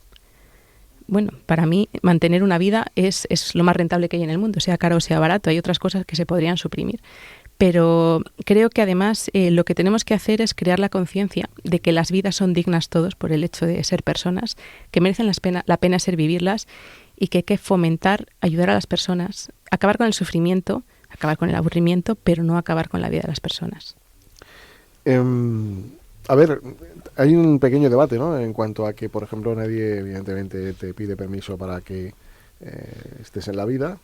Bueno, para mí mantener una vida es lo más rentable que hay en el mundo, sea caro o sea barato. Hay otras cosas que se podrían suprimir. Pero creo que además lo que tenemos que hacer es crear la conciencia de que las vidas son dignas todos por el hecho de ser personas, que merecen la pena ser vivirlas y que hay que fomentar, ayudar a las personas, acabar con el sufrimiento, acabar con el aburrimiento, pero no acabar con la vida de las personas. A ver, hay un pequeño debate, ¿no? En cuanto a que, por ejemplo, nadie evidentemente te pide permiso para que estés en la vida,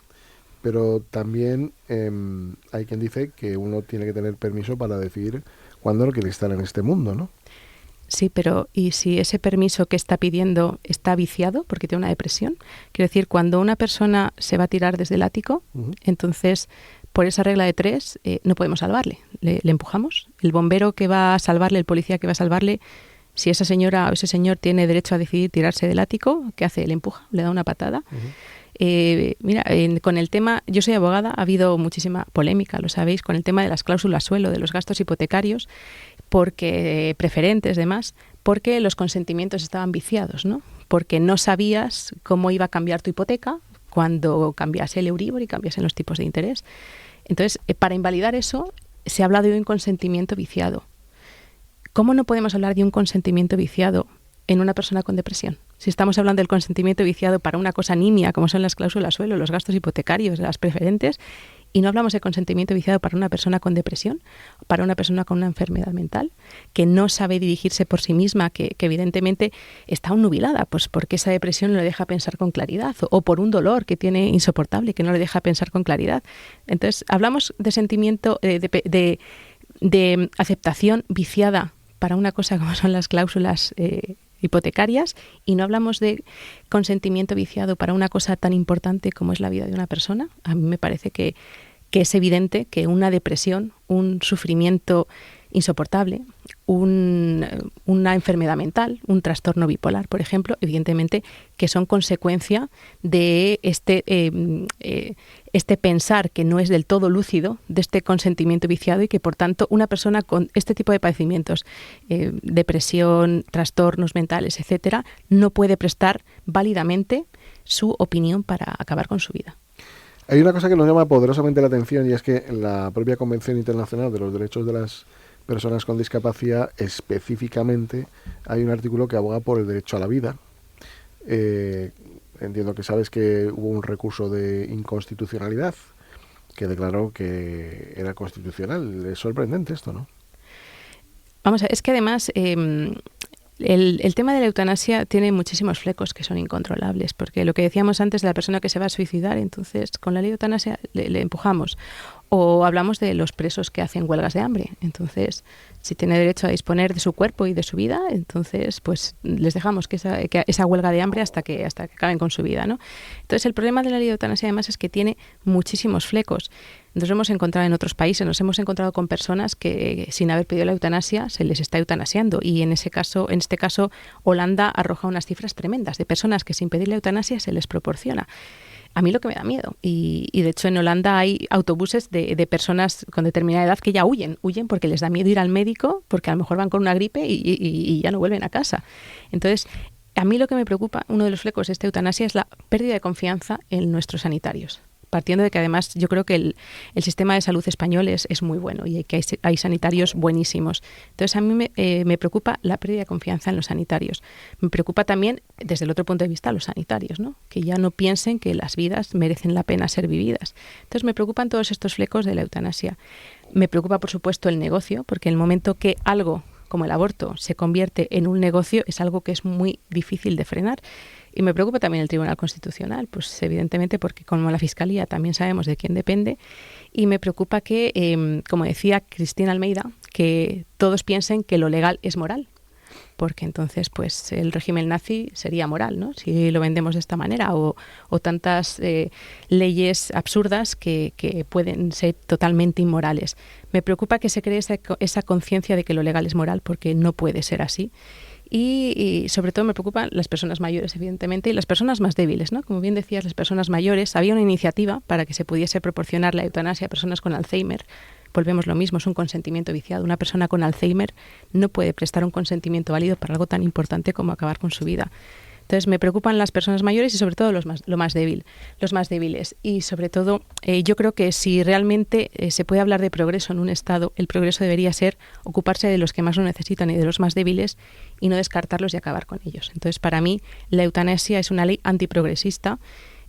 pero también hay quien dice que uno tiene que tener permiso para decidir cuándo no quiere estar en este mundo, ¿no? Sí, pero ¿y si ese permiso que está pidiendo está viciado porque tiene una depresión? Quiero decir, cuando una persona se va a tirar desde el ático, entonces por esa regla de 3 no podemos salvarle. Le empujamos. El bombero que va a salvarle, el policía que va a salvarle, si esa señora o ese señor tiene derecho a decidir tirarse del ático, ¿qué hace? Le empuja, le da una patada. Mira, con el tema, yo soy abogada, ha habido muchísima polémica, lo sabéis, con el tema de las cláusulas suelo, de los gastos hipotecarios, porque preferentes, demás, porque los consentimientos estaban viciados, ¿no? Porque no sabías cómo iba a cambiar tu hipoteca cuando cambiase el Euribor y cambiasen los tipos de interés. Entonces, para invalidar eso, se ha hablado de un consentimiento viciado. ¿Cómo no podemos hablar de un consentimiento viciado en una persona con depresión? Si estamos hablando del consentimiento viciado para una cosa nimia, como son las cláusulas suelo, los gastos hipotecarios, las preferentes, y no hablamos de consentimiento viciado para una persona con depresión, para una persona con una enfermedad mental, que no sabe dirigirse por sí misma, que evidentemente está nubilada, pues porque esa depresión no le deja pensar con claridad, o por un dolor que tiene insoportable, que no le deja pensar con claridad. Entonces, hablamos de sentimiento, de aceptación viciada para una cosa como son las cláusulas hipotecarias, y no hablamos de consentimiento viciado para una cosa tan importante como es la vida de una persona. A mí me parece que es evidente que una depresión, un sufrimiento insoportable, una enfermedad mental, un trastorno bipolar, por ejemplo, evidentemente, que son consecuencia de este pensar que no es del todo lúcido, de este consentimiento viciado, y que, por tanto, una persona con este tipo de padecimientos, depresión, trastornos mentales, etcétera, no puede prestar válidamente su opinión para acabar con su vida. Hay una cosa que nos llama poderosamente la atención, y es que en la propia Convención Internacional de los Derechos de las Personas con Discapacidad, específicamente, hay un artículo que aboga por el derecho a la vida. Entiendo que sabes que hubo un recurso de inconstitucionalidad que declaró que era constitucional. Es sorprendente esto, ¿no? Vamos a ver, es que además el tema de la eutanasia tiene muchísimos flecos que son incontrolables, porque lo que decíamos antes de la persona que se va a suicidar, entonces con la ley de eutanasia le empujamos. O hablamos de los presos que hacen huelgas de hambre. Entonces, si tiene derecho a disponer de su cuerpo y de su vida, entonces pues les dejamos que esa huelga de hambre hasta que acaben con su vida, ¿no? Entonces, el problema de la ley de eutanasia además es que tiene muchísimos flecos. Nos hemos encontrado en otros países, nos hemos encontrado con personas que sin haber pedido la eutanasia se les está eutanasiando, y en este caso Holanda arroja unas cifras tremendas de personas que sin pedir la eutanasia se les proporciona. A mí lo que me da miedo, y de hecho en Holanda hay autobuses de personas con determinada edad que ya huyen porque les da miedo ir al médico, porque a lo mejor van con una gripe y ya no vuelven a casa. Entonces, a mí lo que me preocupa, uno de los flecos de esta eutanasia, es la pérdida de confianza en nuestros sanitarios. Partiendo de que además yo creo que el sistema de salud español es muy bueno y que hay sanitarios buenísimos. Entonces a mí me preocupa la pérdida de confianza en los sanitarios. Me preocupa también desde el otro punto de vista los sanitarios, ¿no? Que ya no piensen que las vidas merecen la pena ser vividas. Entonces me preocupan todos estos flecos de la eutanasia. Me preocupa, por supuesto, el negocio, porque en el momento que algo como el aborto se convierte en un negocio, es algo que es muy difícil de frenar. Y me preocupa también el Tribunal Constitucional, pues evidentemente porque como la Fiscalía también sabemos de quién depende, y me preocupa que, como decía Cristina Almeida, que todos piensen que lo legal es moral, porque entonces pues el régimen nazi sería moral, ¿no? Si lo vendemos de esta manera, o tantas leyes absurdas que pueden ser totalmente inmorales. Me preocupa que se cree esa conciencia de que lo legal es moral, porque no puede ser así. Y sobre todo me preocupan las personas mayores, evidentemente, y las personas más débiles, ¿no? Como bien decías, las personas mayores, había una iniciativa para que se pudiese proporcionar la eutanasia a personas con Alzheimer. Volvemos lo mismo, es un consentimiento viciado. Una persona con Alzheimer no puede prestar un consentimiento válido para algo tan importante como acabar con su vida. Entonces me preocupan las personas mayores y sobre todo los más débiles. Y sobre todo yo creo que si realmente se puede hablar de progreso en un Estado, el progreso debería ser ocuparse de los que más lo necesitan y de los más débiles, y no descartarlos y acabar con ellos. Entonces para mí la eutanasia es una ley antiprogresista,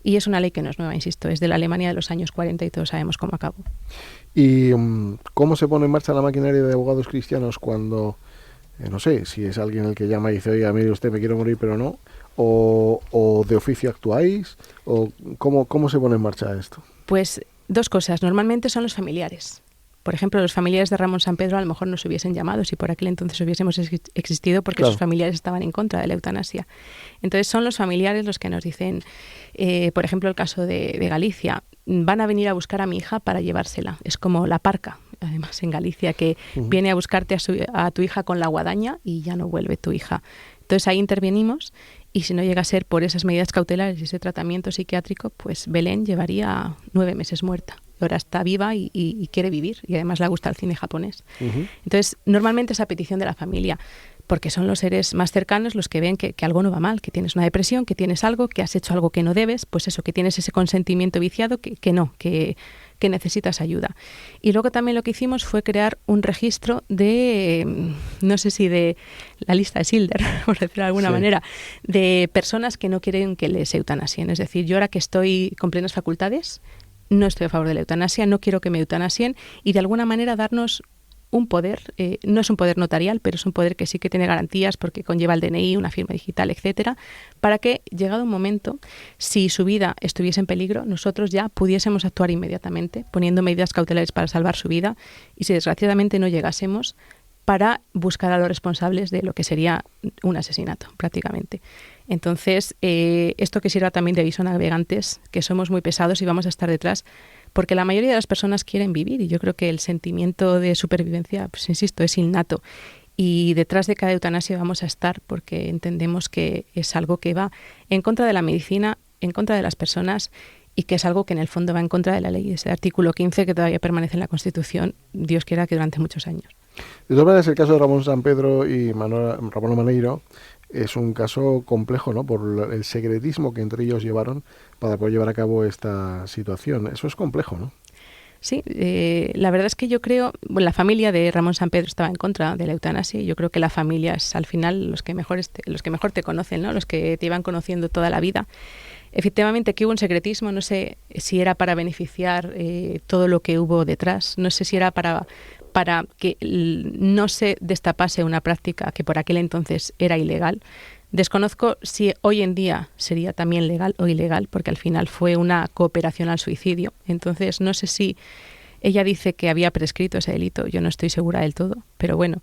y es una ley que no es nueva, insisto, es de la Alemania de los años 40 y todos sabemos cómo acabó. ¿Y cómo se pone en marcha la maquinaria de abogados cristianos cuando, no sé, si es alguien el que llama y dice, oye, mire usted, me quiero morir pero no? ¿O de oficio actuáis? ¿O cómo se pone en marcha esto? Pues dos cosas. Normalmente son los familiares. Por ejemplo, los familiares de Ramón Sampedro a lo mejor nos hubiesen llamado si por aquel entonces hubiésemos existido, porque claro, sus familiares estaban en contra de la eutanasia. Entonces son los familiares los que nos dicen, por ejemplo, el caso de Galicia, van a venir a buscar a mi hija para llevársela. Es como la parca, además en Galicia, que viene a buscarte a tu hija con la guadaña y ya no vuelve tu hija. Entonces ahí intervenimos, y si no llega a ser por esas medidas cautelares y ese tratamiento psiquiátrico, pues Belén llevaría 9 meses muerta. Ahora está viva y quiere vivir, y además le gusta el cine japonés. Entonces, normalmente es a petición de la familia, porque son los seres más cercanos los que ven que algo no va mal, que tienes una depresión, que tienes algo, que has hecho algo que no debes, pues eso, que tienes ese consentimiento viciado, que necesitas ayuda. Y luego también lo que hicimos fue crear un registro de, no sé si de la lista de Schindler, por decirlo de alguna manera, de personas que no quieren que les eutanasien. Es decir, yo ahora que estoy con plenas facultades, no estoy a favor de la eutanasia, no quiero que me eutanasien, y de alguna manera darnos un poder, no es un poder notarial, pero es un poder que sí que tiene garantías porque conlleva el DNI, una firma digital, etcétera, para que, llegado un momento, si su vida estuviese en peligro, nosotros ya pudiésemos actuar inmediatamente, poniendo medidas cautelares para salvar su vida, y si desgraciadamente no llegásemos, para buscar a los responsables de lo que sería un asesinato, prácticamente. Entonces, esto que sirva también de aviso a navegantes, que somos muy pesados y vamos a estar detrás porque la mayoría de las personas quieren vivir y yo creo que el sentimiento de supervivencia, pues insisto, es innato. Y detrás de cada eutanasia vamos a estar porque entendemos que es algo que va en contra de la medicina, en contra de las personas y que es algo que en el fondo va en contra de la ley. Ese artículo 15 que todavía permanece en la Constitución, Dios quiera que durante muchos años. De todas maneras, el caso de Ramón Sampedro y Ramón Maneiro es un caso complejo, ¿no? Por el secretismo que entre ellos llevaron para poder llevar a cabo esta situación. Eso es complejo, ¿no? Sí, la verdad es que yo creo, bueno, la familia de Ramón Sampedro estaba en contra de la eutanasia y yo creo que la familia es al final los que mejor te conocen, ¿no? Los que te iban conociendo toda la vida. Efectivamente que hubo un secretismo, no sé si era para beneficiar todo lo que hubo detrás, no sé si era para que no se destapase una práctica que por aquel entonces era ilegal. Desconozco si hoy en día sería también legal o ilegal, porque al final fue una cooperación al suicidio. Entonces, no sé si ella dice que había prescrito ese delito, yo no estoy segura del todo, pero bueno,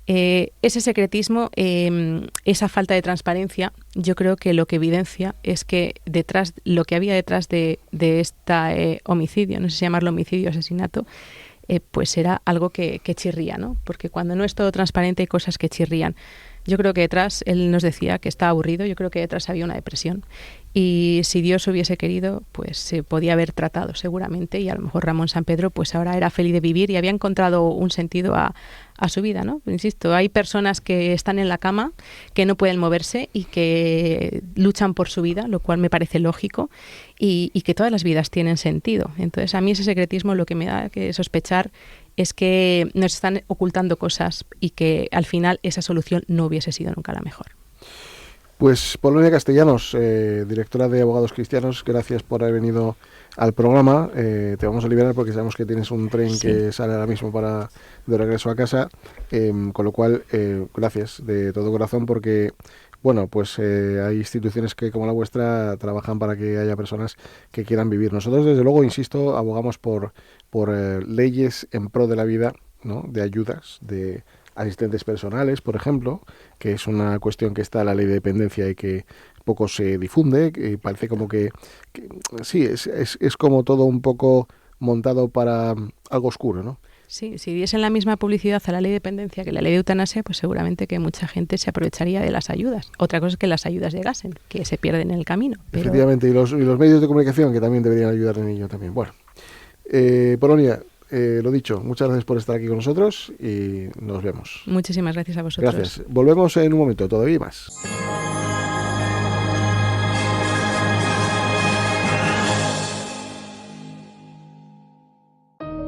ese secretismo, esa falta de transparencia, yo creo que lo que evidencia es que lo que había detrás de este homicidio, no sé si llamarlo homicidio o asesinato, pues era algo que chirría, ¿no? Porque cuando no es todo transparente hay cosas que chirrían. Yo creo que detrás, él nos decía que estaba aburrido, yo creo que detrás había una depresión. Y si Dios hubiese querido, pues se podía haber tratado seguramente y a lo mejor Ramón Sampedro pues ahora era feliz de vivir y había encontrado un sentido a su vida, ¿no? Insisto, hay personas que están en la cama, que no pueden moverse y que luchan por su vida, lo cual me parece lógico y que todas las vidas tienen sentido. Entonces a mí ese secretismo lo que me da que sospechar es que nos están ocultando cosas y que al final esa solución no hubiese sido nunca la mejor. Pues Polonia Castellanos, directora de Abogados Cristianos, gracias por haber venido al programa. Te vamos a liberar porque sabemos que tienes un tren que sale ahora mismo de regreso a casa, con lo cual gracias de todo corazón porque bueno, pues hay instituciones que como la vuestra trabajan para que haya personas que quieran vivir. Nosotros desde luego, insisto, abogamos por leyes en pro de la vida, ¿no? De ayudas, de asistentes personales, por ejemplo, que es una cuestión que está en la ley de dependencia y que poco se difunde, que parece como que sí, es como todo un poco montado para algo oscuro, ¿no? Sí, si diesen la misma publicidad a la ley de dependencia que la ley de eutanasia, pues seguramente que mucha gente se aprovecharía de las ayudas. Otra cosa es que las ayudas llegasen, que se pierden en el camino. Pero... Efectivamente, y los medios de comunicación que también deberían ayudar en ello también. Bueno, Polonia, lo dicho, muchas gracias por estar aquí con nosotros y nos vemos. Muchísimas gracias a vosotros. Gracias. Volvemos en un momento, todavía más.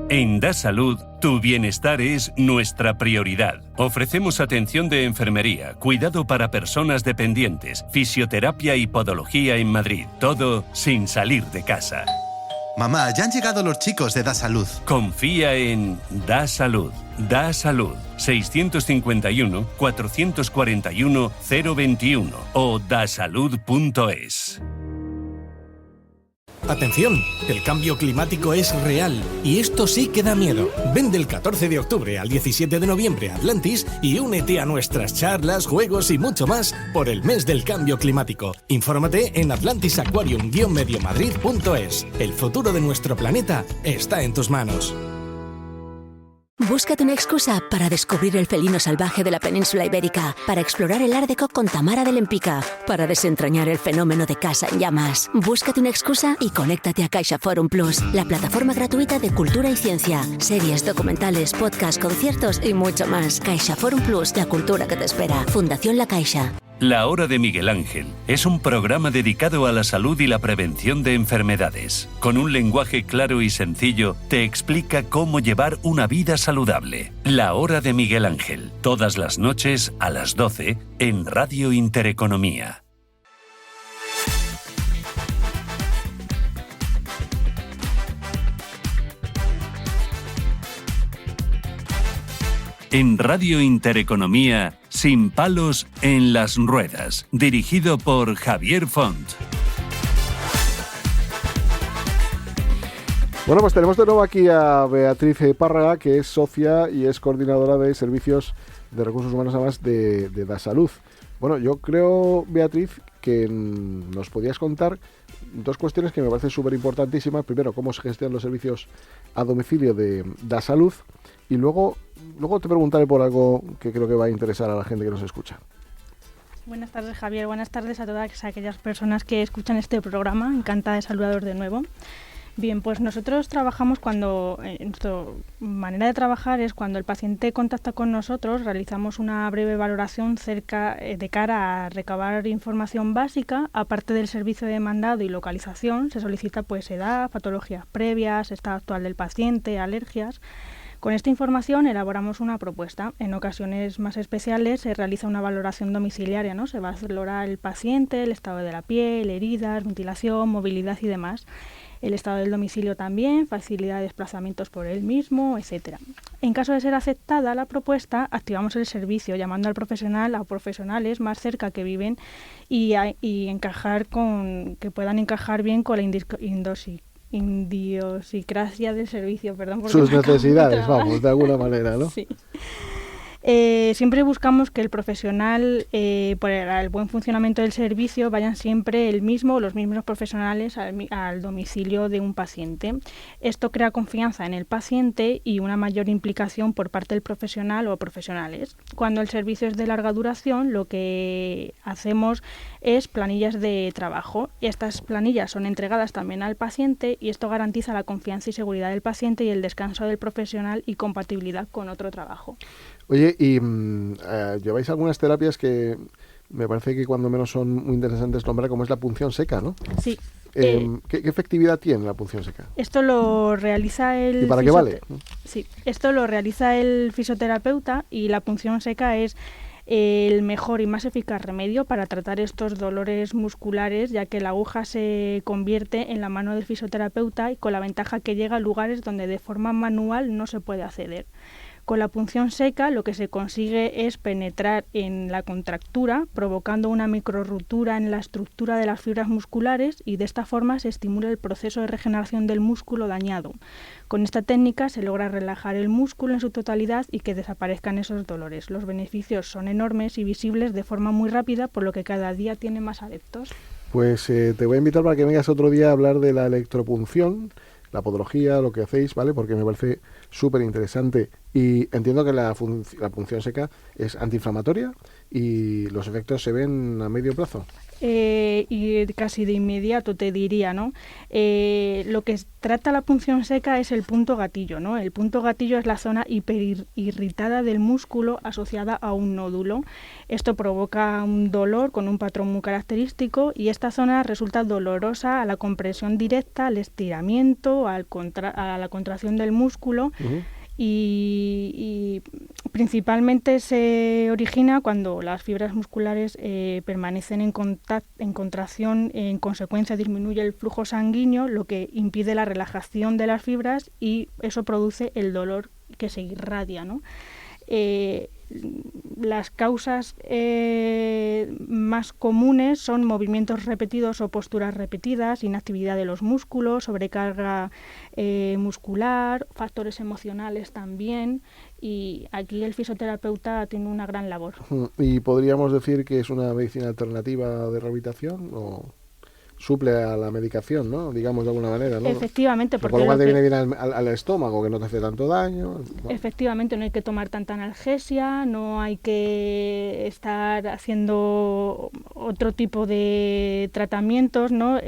En Da Salud, tu bienestar es nuestra prioridad. Ofrecemos atención de enfermería, cuidado para personas dependientes, fisioterapia y podología en Madrid. Todo sin salir de casa. Mamá, ya han llegado los chicos de Da Salud. Confía en Da Salud. Da Salud. 651-441-021 o dasalud.es. Atención, el cambio climático es real y esto sí que da miedo. Ven del 14 de octubre al 17 de noviembre a Atlantis y únete a nuestras charlas, juegos y mucho más por el mes del cambio climático. Infórmate en atlantisaquarium-mediomadrid.es. El futuro de nuestro planeta está en tus manos. Búscate una excusa para descubrir el felino salvaje de la península ibérica, para explorar el Ártico con Tamara de Lempicka, para desentrañar el fenómeno de Casa en Llamas. Búscate una excusa y conéctate a CaixaForum Plus, la plataforma gratuita de cultura y ciencia, series, documentales, podcasts, conciertos y mucho más. CaixaForum Plus, la cultura que te espera. Fundación La Caixa. La Hora de Miguel Ángel es un programa dedicado a la salud y la prevención de enfermedades. Con un lenguaje claro y sencillo, te explica cómo llevar una vida saludable. La Hora de Miguel Ángel, todas las noches a las 12 en Radio Intereconomía. En Radio Intereconomía, Sin palos en las ruedas, dirigido por Javier Font. Bueno, pues tenemos de nuevo aquí a Beatriz Párraga, que es socia y es coordinadora de servicios de Recursos Humanos, además de DaSalud. Bueno, yo creo, Beatriz, que nos podías contar dos cuestiones que me parecen súper importantísimas. Primero, cómo se gestionan los servicios a domicilio de DaSalud, y luego te preguntaré por algo que creo que va a interesar a la gente que nos escucha. Buenas tardes, Javier. Buenas tardes a todas aquellas personas que escuchan este programa. Encantada de saludaros de nuevo. Bien, pues nosotros trabajamos nuestra manera de trabajar es cuando el paciente contacta con nosotros, realizamos una breve valoración de cara a recabar información básica. Aparte del servicio de mandado y localización, se solicita pues edad, patologías previas, estado actual del paciente, alergias. Con esta información elaboramos una propuesta. En ocasiones más especiales se realiza una valoración domiciliaria, ¿no? Se va a valorar el paciente, el estado de la piel, heridas, ventilación, movilidad y demás. El estado del domicilio también, facilidad de desplazamientos por él mismo, etcétera. En caso de ser aceptada la propuesta, activamos el servicio llamando al profesional o profesionales más cerca que viven y que puedan encajar bien con la idiosincrasia del servicio. Perdón, sus necesidades, vamos, de alguna manera, ¿no? Sí. Siempre buscamos que el profesional, por el buen funcionamiento del servicio, vayan siempre los mismos profesionales al domicilio de un paciente. Esto crea confianza en el paciente y una mayor implicación por parte del profesional o profesionales. Cuando el servicio es de larga duración, lo que hacemos es planillas de trabajo. Estas planillas son entregadas también al paciente y esto garantiza la confianza y seguridad del paciente y el descanso del profesional y compatibilidad con otro trabajo. Oye, y lleváis algunas terapias que me parece que cuando menos son muy interesantes nombrar, como es la punción seca, ¿no? Sí. ¿Qué efectividad tiene la punción seca? Esto lo realiza el... ¿Y para qué vale? Sí, esto lo realiza el fisioterapeuta y la punción seca es el mejor y más eficaz remedio para tratar estos dolores musculares, ya que la aguja se convierte en la mano del fisioterapeuta y con la ventaja que llega a lugares donde de forma manual no se puede acceder. Con la punción seca lo que se consigue es penetrar en la contractura, provocando una microruptura en la estructura de las fibras musculares y de esta forma se estimula el proceso de regeneración del músculo dañado. Con esta técnica se logra relajar el músculo en su totalidad y que desaparezcan esos dolores. Los beneficios son enormes y visibles de forma muy rápida, por lo que cada día tiene más adeptos. Pues te voy a invitar para que vengas otro día a hablar de la electropunción, la podología, lo que hacéis, ¿vale? Porque me parece súper interesante. Y entiendo que la punción seca es antiinflamatoria y los efectos se ven a medio plazo. Y casi de inmediato te diría, ¿no? Lo que trata la punción seca es el punto gatillo, ¿no? El punto gatillo es la zona hiperirritada del músculo asociada a un nódulo. Esto provoca un dolor con un patrón muy característico y esta zona resulta dolorosa a la compresión directa, al estiramiento, a la contracción del músculo. Uh-huh. Y principalmente se origina cuando las fibras musculares permanecen en contracción, en consecuencia disminuye el flujo sanguíneo, lo que impide la relajación de las fibras y eso produce el dolor que se irradia, ¿no? Las causas más comunes son movimientos repetidos o posturas repetidas, inactividad de los músculos, sobrecarga muscular, factores emocionales también, y aquí el fisioterapeuta tiene una gran labor. ¿Y podríamos decir que es una medicina alternativa de rehabilitación o suple a la medicación, ¿no? Digamos de alguna manera, ¿no? Efectivamente, porque por lo cual te viene bien al estómago, que no te hace tanto daño. ¿No? Efectivamente, no hay que tomar tanta analgesia, no hay que estar haciendo otro tipo de tratamientos, ¿no?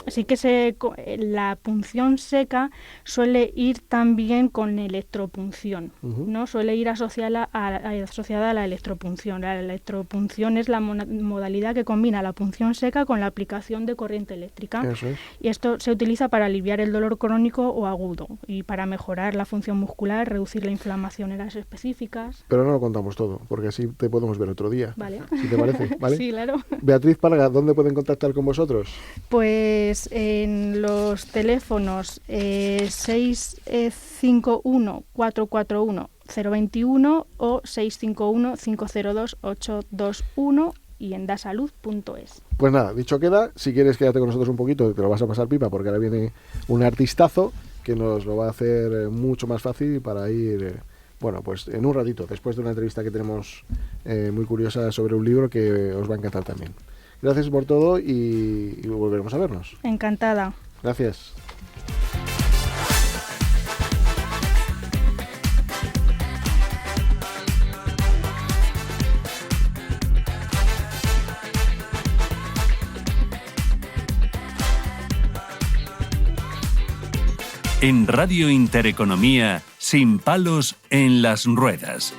Sí que la punción seca suele ir también con electropunción, uh-huh. ¿no? Suele ir asociada a la electropunción. La electropunción es la modalidad que combina la punción seca con la aplicación de corriente eléctrica. Eso es. Y esto se utiliza para aliviar el dolor crónico o agudo y para mejorar la función muscular, reducir la inflamación en áreas específicas. Pero no lo contamos todo, porque así te podemos ver otro día. Vale. Si te parece, ¿vale? Sí, claro. Beatriz Parga, ¿dónde pueden contactar con vosotros? Pues en los teléfonos 651 441 021 o 651 502 821 y en dasalud.es. Pues nada, dicho queda, si quieres quédate con nosotros un poquito, te lo vas a pasar pipa porque ahora viene un artistazo que nos lo va a hacer mucho más fácil para ir Bueno, pues en un ratito, después de una entrevista que tenemos muy curiosa sobre un libro que os va a encantar también. Gracias por todo y volveremos a vernos. Encantada. Gracias. En Radio Intereconomía, sin palos en las ruedas.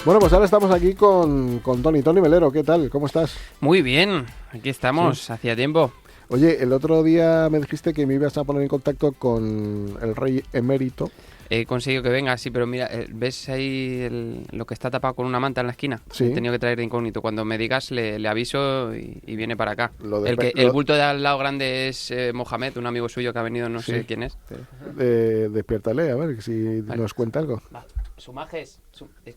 Bueno, pues ahora estamos aquí con Tony Melero. ¿Qué tal? ¿Cómo estás? Muy bien, aquí estamos, Sí. hacía tiempo. Oye, el otro día me dijiste que me ibas a poner en contacto con el rey emérito. He conseguido que venga, sí, pero mira, ¿ves ahí lo que está tapado con una manta en la esquina? Sí. He tenido que traer de incógnito. Cuando me digas, le aviso y viene para acá. El bulto de al lado grande es Mohamed, un amigo suyo que ha venido, no sé quién es. Pero... Despiértale, a ver si nos cuenta algo. Va. Sumajes.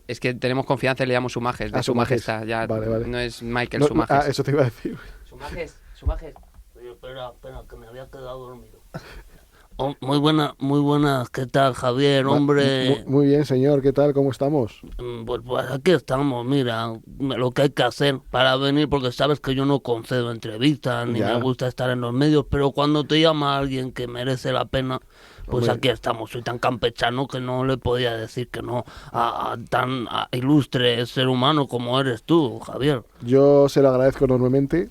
Es que tenemos confianza y le llamo Sumajes, de Ah, Su Sumajes. Majestad. Ya Vale. no es Michael No, Sumajes. eso te iba a decir. Sumajes. Oye, espera, que me había quedado dormido. Oh, muy buenas, ¿qué tal, Javier? Hombre, Muy bien, señor, ¿qué tal? ¿Cómo estamos? pues aquí estamos, mira, lo que hay que hacer para venir, porque sabes que yo no concedo entrevistas, ni Ya. me gusta estar en los medios, pero cuando te llama alguien que merece la pena, pues Hombre. aquí estamos. Soy tan campechano que no le podía decir que no a tan ilustre ser humano como eres tú, Javier. Yo se lo agradezco enormemente.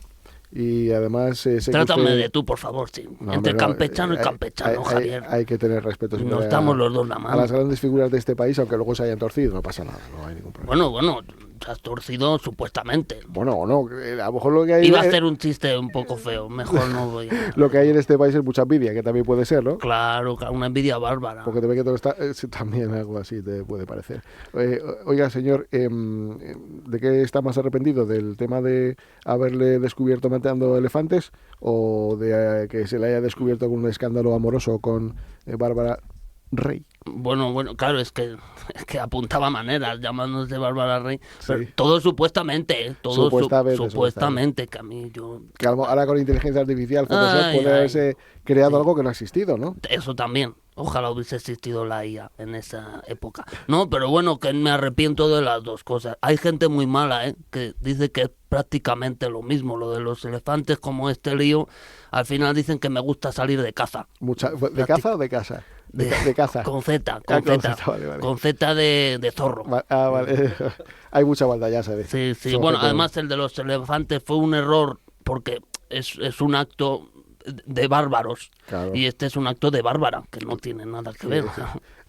Y además sé que Trátame usted... de tú, por favor, sí. No, Entre hombre, no, campechano y campechano, Javier. Hay que tener respeto siempre No estamos los dos la a mano. las grandes figuras de este país, aunque luego se hayan torcido, no pasa nada, no hay ningún problema. Bueno, te has torcido supuestamente. Bueno, o no, a lo mejor lo que hay... Iba a hacer un chiste un poco feo, mejor no voy a... Lo que hay en este país es mucha envidia, que también puede ser, ¿no? Claro, una envidia bárbara. Porque te ve que todo está... también algo así te puede parecer. Oiga, señor, ¿de qué está más arrepentido? ¿Del tema de haberle descubierto matando elefantes o de que se le haya descubierto con un escándalo amoroso con Bárbara Rey? Bueno, claro, es que apuntaba maneras llamándose Bárbara Rey. Pero todo supuestamente, ¿eh? Todo supuestamente, que a mí yo... Que ahora con inteligencia artificial, Photoshop, puede haberse creado algo que no ha existido, ¿no? Eso también. Ojalá hubiese existido la IA en esa época. No, pero bueno, que me arrepiento de las dos cosas. Hay gente muy mala, que dice que es prácticamente lo mismo. Lo de los elefantes, como este lío, al final dicen que me gusta salir de caza. ¿De caza o de casa? De caza. Con Z, vale. Con Z de zorro. Vale. Hay mucha maldad, ya sabes. Sí. Bueno, además el de los elefantes fue un error porque es un acto de bárbaros. Claro. Y este es un acto de bárbara, que no tiene nada que ver.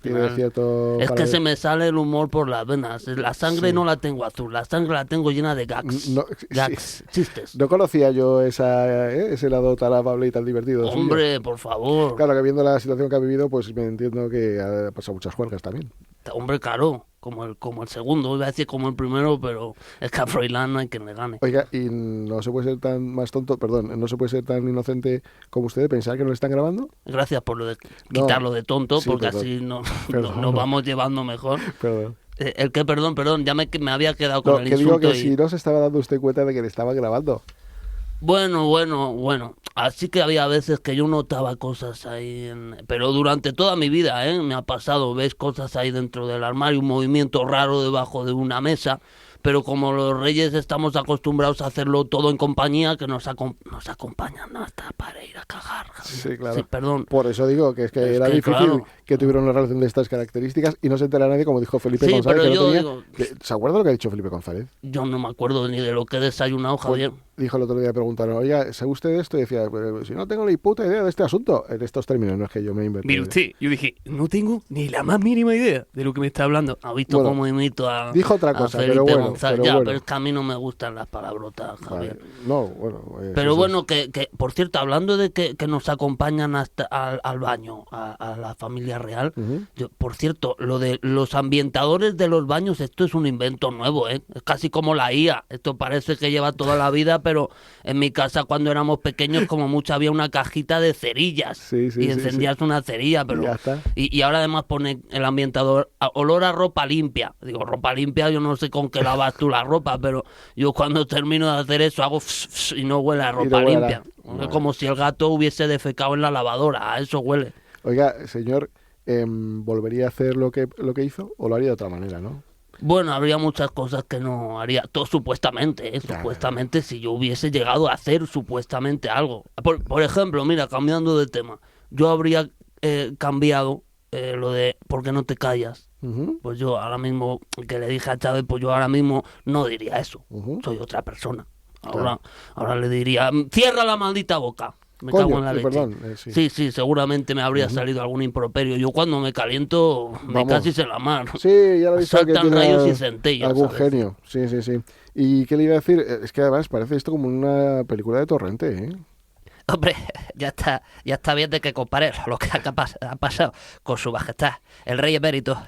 Tiene cierto... Es que se me sale el humor por las venas. La sangre no la tengo azul, la sangre la tengo llena de gags. Chistes. No conocía yo ese lado tan amable y tan divertido. Hombre, suyo. Por favor. Claro, que viendo la situación que ha vivido, pues me entiendo que ha pasado muchas juergas también. Hombre, claro. Como el segundo, iba a decir como el primero, pero es que a Froilán no hay quien le gane. Oiga, y no se puede ser tan más tonto, perdón, no se puede ser tan inocente como usted de pensar que no le están grabando. Gracias por lo de quitarlo de tonto, sí, porque así nos vamos llevando mejor. Perdón. El que, perdón, ya me había quedado con el insulto. Digo que si no se estaba dando usted cuenta de que le estaba grabando. Bueno. Así que había veces que yo notaba cosas ahí, pero durante toda mi vida, me ha pasado, ves cosas ahí dentro del armario, un movimiento raro debajo de una mesa, pero como los reyes estamos acostumbrados a hacerlo todo en compañía, que nos acompañan hasta para ir a cagar. Sí, claro. Sí, perdón. Por eso digo que era difícil que tuviera una relación de estas características y no se entera nadie, como dijo Felipe González. Pero yo digo, ¿se acuerda lo que ha dicho Felipe González? Yo no me acuerdo ni de lo que he desayunado, Javier. Dijo el otro día, preguntaron, oiga, ¿sabe usted de esto? Y decía, pues, si no tengo ni puta idea de este asunto, en estos términos, no es que yo me inventé. Mire usted, yo dije, no tengo ni la más mínima idea de lo que me está hablando. ¿Ha visto cómo imito a dijo otra cosa, Felipe pero bueno. González? Pero es que a mí no me gustan las palabrotas, Javier. Vale. No, bueno. Pero bueno, que por cierto, hablando de que nos acompañan hasta al baño, a la familia real, yo, por cierto, lo de los ambientadores de los baños, esto es un invento nuevo, Es casi como la IA. Esto parece que lleva toda la vida, pero en mi casa cuando éramos pequeños como mucho había una cajita de cerillas y encendías una cerilla, pero y ahora además pone el ambientador olor a ropa limpia. Digo, ropa limpia, yo no sé con qué lavas tú la ropa, pero yo cuando termino de hacer eso hago y no huele a ropa limpia. Es como si el gato hubiese defecado en la lavadora, a eso huele. Oiga, señor, ¿volvería a hacer lo que hizo o lo haría de otra manera, no? Bueno, habría muchas cosas que no haría, todo supuestamente, supuestamente si yo hubiese llegado a hacer supuestamente algo. Por ejemplo, mira, cambiando de tema, yo habría cambiado lo de ¿por qué no te callas? Pues yo ahora mismo, que le dije a Chávez, pues yo ahora mismo no diría eso, soy otra persona. Ahora le diría, cierra la maldita boca. Me cago en la leche. Perdón, sí, seguramente me habría salido algún improperio. Yo cuando me caliento me casi se la mano. Sí, ya lo he visto. Saltan rayos y centellas. Algún ¿sabes? Genio, sí. ¿Y qué le iba a decir? Es que además parece esto como una película de Torrente, ¿eh? Hombre, ya está bien de que compare lo que ha pasado con su majestad, el rey emérito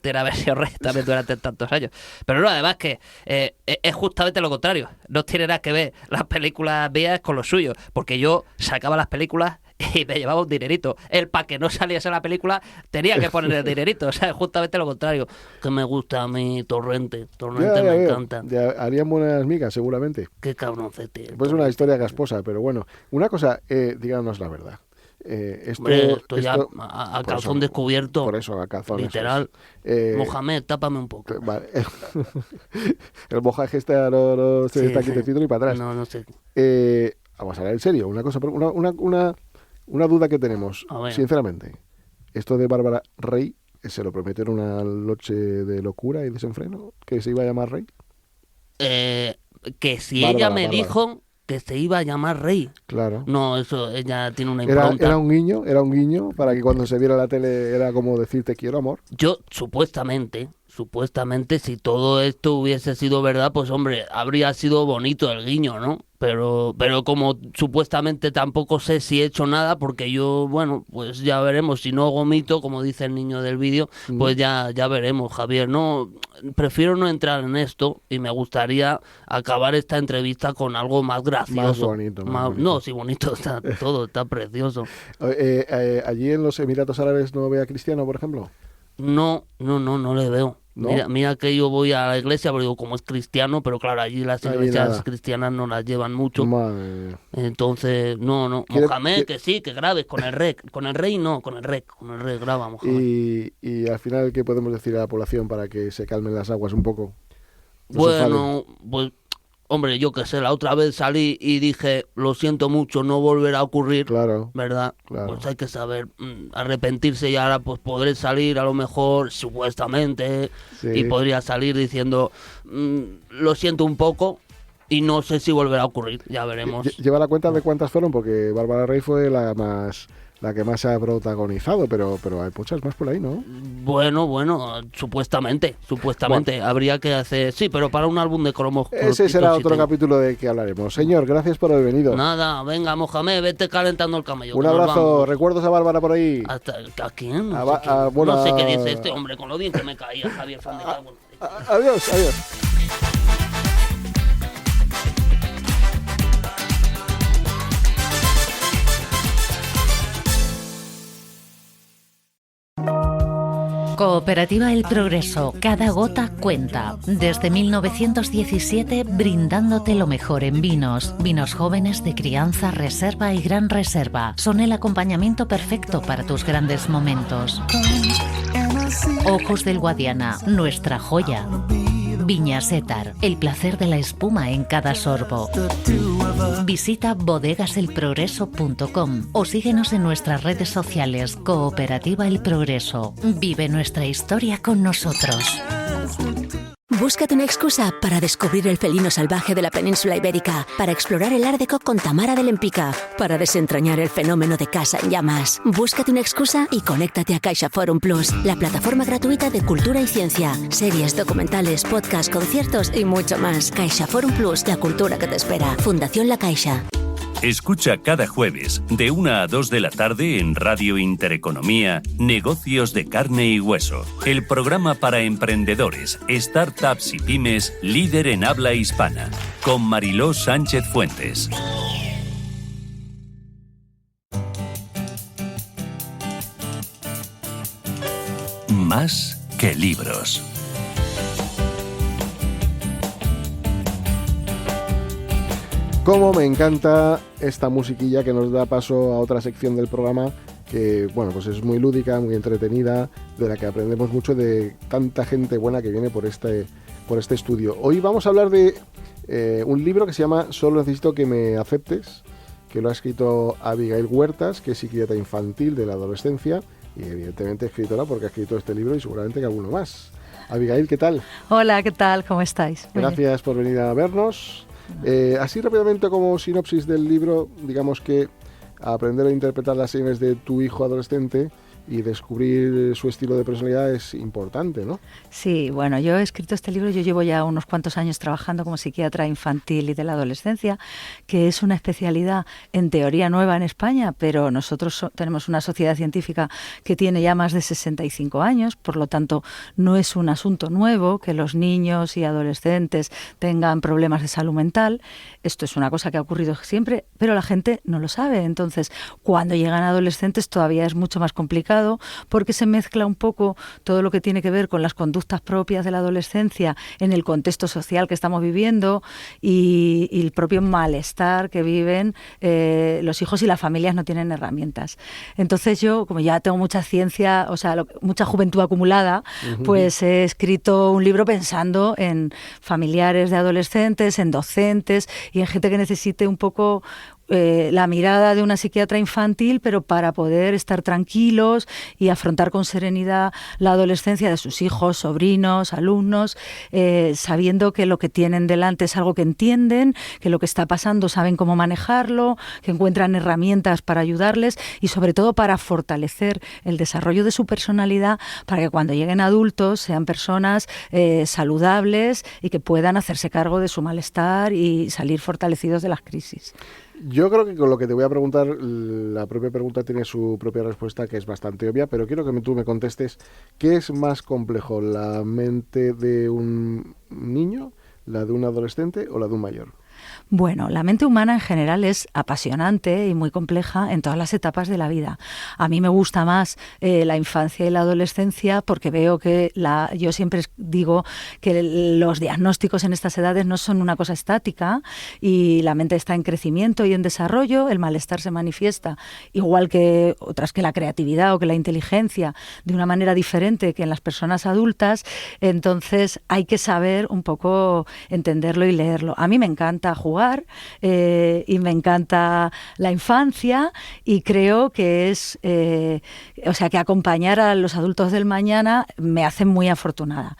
tiene haber sido rey también durante tantos años. Pero no, además que es justamente lo contrario. No tiene nada que ver las películas mías con lo suyo, porque yo sacaba las películas y me llevaba un dinerito. Él, para que no saliese la película, tenía que poner el dinerito. O sea, es justamente lo contrario. Que me gusta a mí Torrente me encanta. Ya harían buenas migas, seguramente. Qué cabroncete. Pues una historia gasposa, pero bueno. Una cosa, díganos la verdad. Esto ya a calzón descubierto. Por eso, a calzón. Literal. Mohamed, tápame un poco. Vale. El mojaje está está quietecito y para atrás. No sé. Vamos a hablar en serio. Una cosa, una duda que tenemos, sinceramente. Esto de Bárbara Rey, ¿se lo prometió en una noche de locura y desenfreno? ¿Que se iba a llamar Rey? Que si Bárbara, ella me dijo que se iba a llamar Rey. Claro. No, eso, ella tiene una impronta. Era un guiño para que cuando se viera la tele era como decir te quiero, amor. Yo, supuestamente, si todo esto hubiese sido verdad, pues hombre, habría sido bonito el guiño, ¿no? Pero como supuestamente tampoco sé si he hecho nada, porque yo, bueno, pues ya veremos. Si no vomito, como dice el niño del vídeo, pues ya veremos, Javier. No, prefiero no entrar en esto y me gustaría acabar esta entrevista con algo más gracioso. Más bonito. No, sí, bonito está todo, está precioso. ¿Allí en los Emiratos Árabes no ve a Cristiano, por ejemplo? No le veo. ¿No? Mira que yo voy a la iglesia, pero digo, como es cristiano, pero claro, allí las iglesias cristianas no las llevan mucho. Madre. Entonces, no. Mohamed, que sí, que grabes con el rec. Con el rey no, con el rec graba, Mohamed. Y al final, ¿qué podemos decir a la población para que se calmen las aguas un poco? Bueno, pues, hombre, yo qué sé, la otra vez salí y dije, lo siento mucho, no volverá a ocurrir, claro, ¿verdad? Claro. Pues hay que saber arrepentirse y ahora pues podré salir a lo mejor, supuestamente, y podría salir diciendo, lo siento un poco y no sé si volverá a ocurrir, ya veremos. Lleva la cuenta de cuántas fueron, porque Bárbara Rey fue la que más se ha protagonizado, pero hay muchas más por ahí, ¿no? Bueno, supuestamente. Bueno. Habría que hacer... Sí, pero para un álbum de cromos... Ese será otro capítulo de que hablaremos. Señor, gracias por haber venido. Nada, venga, Mohamed, vete calentando el camello. Un abrazo, recuerdos a Bárbara por ahí. ¿A quién? No sé qué dice este hombre, con lo bien que me caía, Javier Fan de Cabo. Adiós. Cooperativa El Progreso, cada gota cuenta. Desde 1917 brindándote lo mejor en vinos. Vinos jóvenes de crianza, reserva y gran reserva. Son el acompañamiento perfecto para tus grandes momentos. Ojos del Guadiana, nuestra joya. Viñas Étar, el placer de la espuma en cada sorbo. Visita bodegaselprogreso.com o síguenos en nuestras redes sociales. Cooperativa El Progreso. Vive nuestra historia con nosotros. Búscate una excusa para descubrir el felino salvaje de la península ibérica, para explorar el Art Deco con Tamara de Lempicka, para desentrañar el fenómeno de Casa en Llamas. Búscate una excusa y conéctate a CaixaForum Plus, la plataforma gratuita de cultura y ciencia, series, documentales, podcasts, conciertos y mucho más. CaixaForum Plus, la cultura que te espera. Fundación La Caixa. Escucha cada jueves de 1 a 2 de la tarde en Radio Intereconomía Negocios de Carne y Hueso, el programa para emprendedores, startups y pymes líder en habla hispana, con Mariló Sánchez Fuentes. Más que libros. Cómo me encanta esta musiquilla que nos da paso a otra sección del programa que, bueno, pues es muy lúdica, muy entretenida, de la que aprendemos mucho de tanta gente buena que viene por este estudio. Hoy vamos a hablar de un libro que se llama Solo necesito que me aceptes, que lo ha escrito Abigail Huertas, que es psiquiatra infantil de la adolescencia y evidentemente escritora porque ha escrito este libro y seguramente que alguno más. Abigail, ¿qué tal? Hola, ¿qué tal? ¿Cómo estáis? Gracias por venir a vernos. Así rápidamente como sinopsis del libro, digamos que aprender a interpretar las señales de tu hijo adolescente y descubrir su estilo de personalidad es importante, ¿no? Sí, bueno, yo he escrito este libro, yo llevo ya unos cuantos años trabajando como psiquiatra infantil y de la adolescencia, que es una especialidad en teoría nueva en España, pero nosotros tenemos una sociedad científica que tiene ya más de 65 años, por lo tanto no es un asunto nuevo que los niños y adolescentes tengan problemas de salud mental. Esto es una cosa que ha ocurrido siempre, pero la gente no lo sabe. Entonces, cuando llegan adolescentes todavía es mucho más complicado porque se mezcla un poco todo lo que tiene que ver con las conductas propias de la adolescencia en el contexto social que estamos viviendo y el propio malestar que viven los hijos y las familias no tienen herramientas. Entonces yo, como ya tengo mucha ciencia, o sea, mucha juventud acumulada, pues he escrito un libro pensando en familiares de adolescentes, en docentes y en gente que necesite un poco la mirada de una psiquiatra infantil, pero para poder estar tranquilos y afrontar con serenidad la adolescencia de sus hijos, sobrinos, alumnos, sabiendo que lo que tienen delante es algo que entienden, que lo que está pasando saben cómo manejarlo, que encuentran herramientas para ayudarles y sobre todo para fortalecer el desarrollo de su personalidad para que cuando lleguen adultos sean personas saludables y que puedan hacerse cargo de su malestar y salir fortalecidos de las crisis. Yo creo que con lo que te voy a preguntar, la propia pregunta tiene su propia respuesta, que es bastante obvia, pero quiero que tú me contestes, ¿qué es más complejo, la mente de un niño, la de un adolescente o la de un mayor? Bueno, la mente humana en general es apasionante y muy compleja en todas las etapas de la vida. A mí me gusta más la infancia y la adolescencia porque veo que yo siempre digo que los diagnósticos en estas edades no son una cosa estática y la mente está en crecimiento y en desarrollo, el malestar se manifiesta igual que otras, que la creatividad o que la inteligencia, de una manera diferente que en las personas adultas. Entonces hay que saber un poco entenderlo y leerlo. A mí me encanta jugar y me encanta la infancia y creo que que acompañar a los adultos del mañana me hace muy afortunada.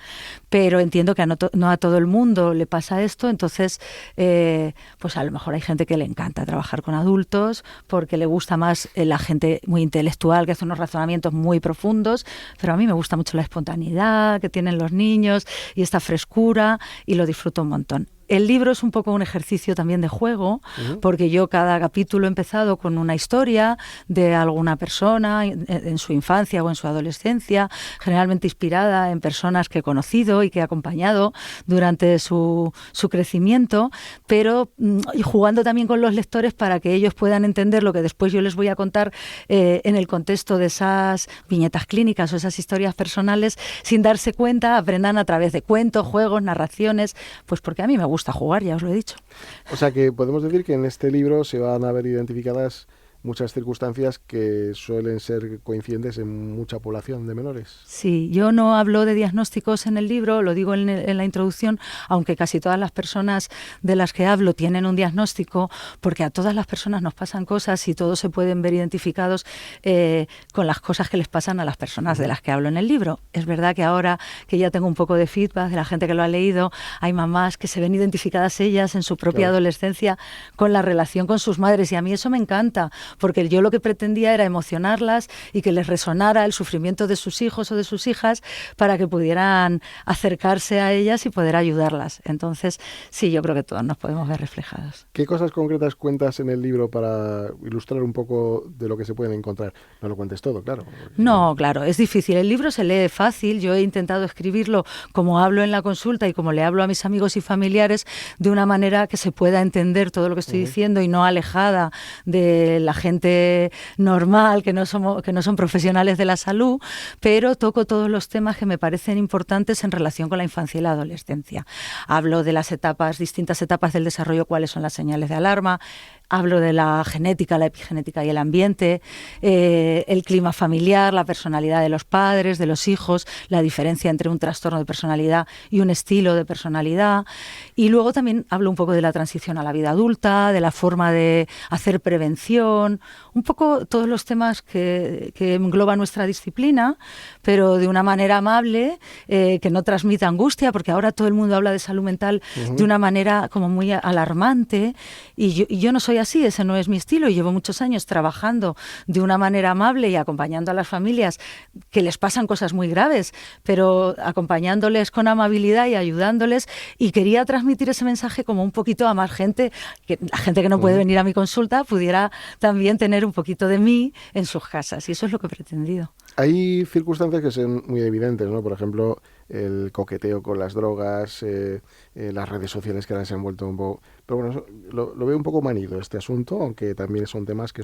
Pero entiendo que no a todo el mundo le pasa esto, entonces pues a lo mejor hay gente que le encanta trabajar con adultos porque le gusta más la gente muy intelectual que hace unos razonamientos muy profundos, pero a mí me gusta mucho la espontaneidad que tienen los niños y esta frescura y lo disfruto un montón. El libro es un poco un ejercicio también de juego, porque yo cada capítulo he empezado con una historia de alguna persona en su infancia o en su adolescencia, generalmente inspirada en personas que he conocido y que he acompañado durante su crecimiento, pero y jugando también con los lectores para que ellos puedan entender lo que después yo les voy a contar en el contexto de esas viñetas clínicas o esas historias personales, sin darse cuenta, aprendan a través de cuentos, juegos, narraciones, pues porque a mí me gusta jugar, ya os lo he dicho. O sea que podemos decir que en este libro se van a ver identificadas muchas circunstancias que suelen ser coincidentes en mucha población de menores. Sí, yo no hablo de diagnósticos en el libro, lo digo en la introducción, aunque casi todas las personas de las que hablo tienen un diagnóstico, porque a todas las personas nos pasan cosas y todos se pueden ver identificados con las cosas que les pasan a las personas de las que hablo en el libro. Es verdad que ahora que ya tengo un poco de feedback de la gente que lo ha leído, hay mamás que se ven identificadas ellas en su propia adolescencia con la relación con sus madres y a mí eso me encanta, porque yo lo que pretendía era emocionarlas y que les resonara el sufrimiento de sus hijos o de sus hijas para que pudieran acercarse a ellas y poder ayudarlas. Entonces, sí, yo creo que todos nos podemos ver reflejados. ¿Qué cosas concretas cuentas en el libro para ilustrar un poco de lo que se pueden encontrar? No lo cuentes todo, claro. No, claro, es difícil. El libro se lee fácil. Yo he intentado escribirlo como hablo en la consulta y como le hablo a mis amigos y familiares, de una manera que se pueda entender todo lo que estoy diciendo y no alejada de la gente normal, que no son profesionales de la salud, pero toco todos los temas que me parecen importantes en relación con la infancia y la adolescencia. Hablo de las distintas etapas del desarrollo, cuáles son las señales de alarma. Hablo de la genética, la epigenética y el ambiente, el clima familiar, la personalidad de los padres, de los hijos, la diferencia entre un trastorno de personalidad y un estilo de personalidad. Y luego también hablo un poco de la transición a la vida adulta, de la forma de hacer prevención, un poco todos los temas que engloba nuestra disciplina, pero de una manera amable, que no transmita angustia, porque ahora todo el mundo habla de salud mental de una manera como muy alarmante, y yo no soy así, ese no es mi estilo, y llevo muchos años trabajando de una manera amable y acompañando a las familias que les pasan cosas muy graves, pero acompañándoles con amabilidad y ayudándoles, y quería transmitir ese mensaje como un poquito a más gente, que la gente que no puede venir a mi consulta pudiera también tener un poquito de mí en sus casas, y eso es lo que he pretendido. Hay circunstancias que son muy evidentes, ¿no? Por ejemplo, el coqueteo con las drogas, las redes sociales que ahora se han vuelto un poco... Pero bueno, lo veo un poco manido este asunto, aunque también son temas que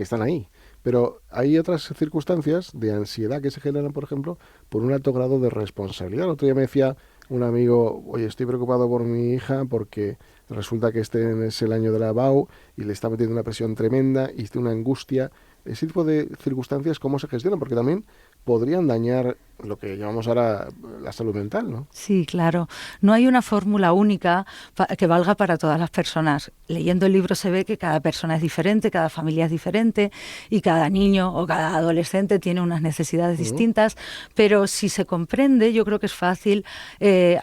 están ahí. Pero hay otras circunstancias de ansiedad que se generan, por ejemplo, por un alto grado de responsabilidad. El otro día me decía un amigo, oye, estoy preocupado por mi hija porque resulta que este es el año de la BAU y le está metiendo una presión tremenda y una angustia. Ese tipo de circunstancias, ¿cómo se gestionan? Porque también podrían dañar lo que llamamos ahora la salud mental, ¿no? Sí, claro. No hay una fórmula única que valga para todas las personas. Leyendo el libro se ve que cada persona es diferente, cada familia es diferente y cada niño o cada adolescente tiene unas necesidades distintas, pero si se comprende, yo creo que es fácil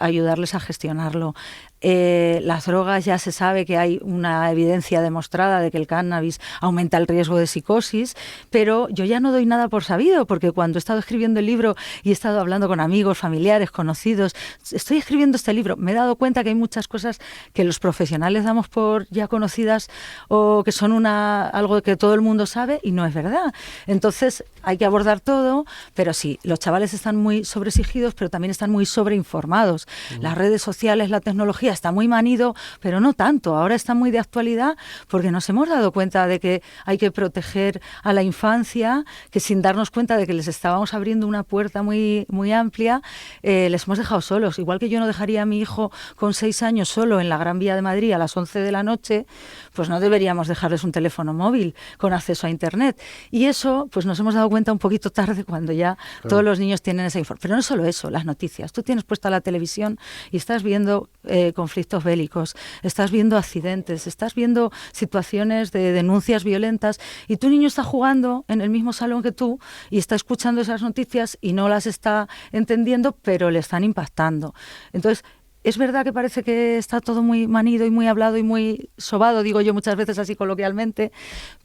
ayudarles a gestionarlo. Las drogas, ya se sabe que hay una evidencia demostrada de que el cannabis aumenta el riesgo de psicosis, pero yo ya no doy nada por sabido, porque cuando he estado escribiendo el libro y he estado hablando con amigos, familiares, conocidos, estoy escribiendo este libro, me he dado cuenta que hay muchas cosas que los profesionales damos por ya conocidas o que son algo que todo el mundo sabe y no es verdad. Entonces hay que abordar todo, pero sí, los chavales están muy sobreexigidos, pero también están muy sobreinformados. Las redes sociales, la tecnología está muy manido, pero no tanto. Ahora está muy de actualidad porque nos hemos dado cuenta de que hay que proteger a la infancia, que sin darnos cuenta de que les estábamos abriendo una puerta muy, muy amplia, les hemos dejado solos. Igual que yo no dejaría a mi hijo con 6 años solo en la Gran Vía de Madrid a las 11 de la noche, pues no deberíamos dejarles un teléfono móvil con acceso a Internet. Y eso, pues nos hemos dado cuenta un poquito tarde cuando ya todos los niños tienen esa información. Pero no solo eso, las noticias. Tú tienes puesta la televisión y estás viendo conflictos bélicos, estás viendo accidentes, estás viendo situaciones de denuncias violentas y tu niño está jugando en el mismo salón que tú y está escuchando esas noticias y no las está entendiendo, pero le están impactando. Entonces, es verdad que parece que está todo muy manido y muy hablado y muy sobado, digo yo muchas veces así coloquialmente,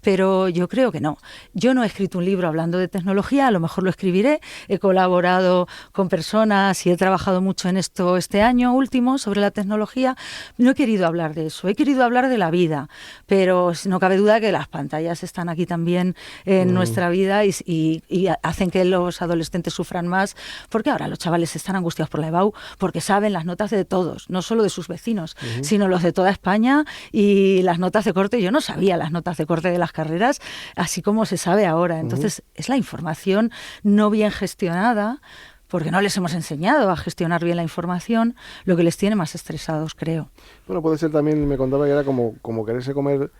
pero yo creo que no. Yo no he escrito un libro hablando de tecnología, a lo mejor lo escribiré. He colaborado con personas y he trabajado mucho en esto este año último sobre la tecnología. No he querido hablar de eso, he querido hablar de la vida, pero no cabe duda que las pantallas están aquí también en nuestra vida y hacen que los adolescentes sufran más, porque ahora los chavales están angustiados por la EBAU porque saben las notas de todos, no solo de sus vecinos, sino los de toda España y las notas de corte. Yo no sabía las notas de corte de las carreras, así como se sabe ahora. Entonces, es la información no bien gestionada, porque no les hemos enseñado a gestionar bien la información, lo que les tiene más estresados, creo. Bueno, puede ser también, me contaba que era como quererse comer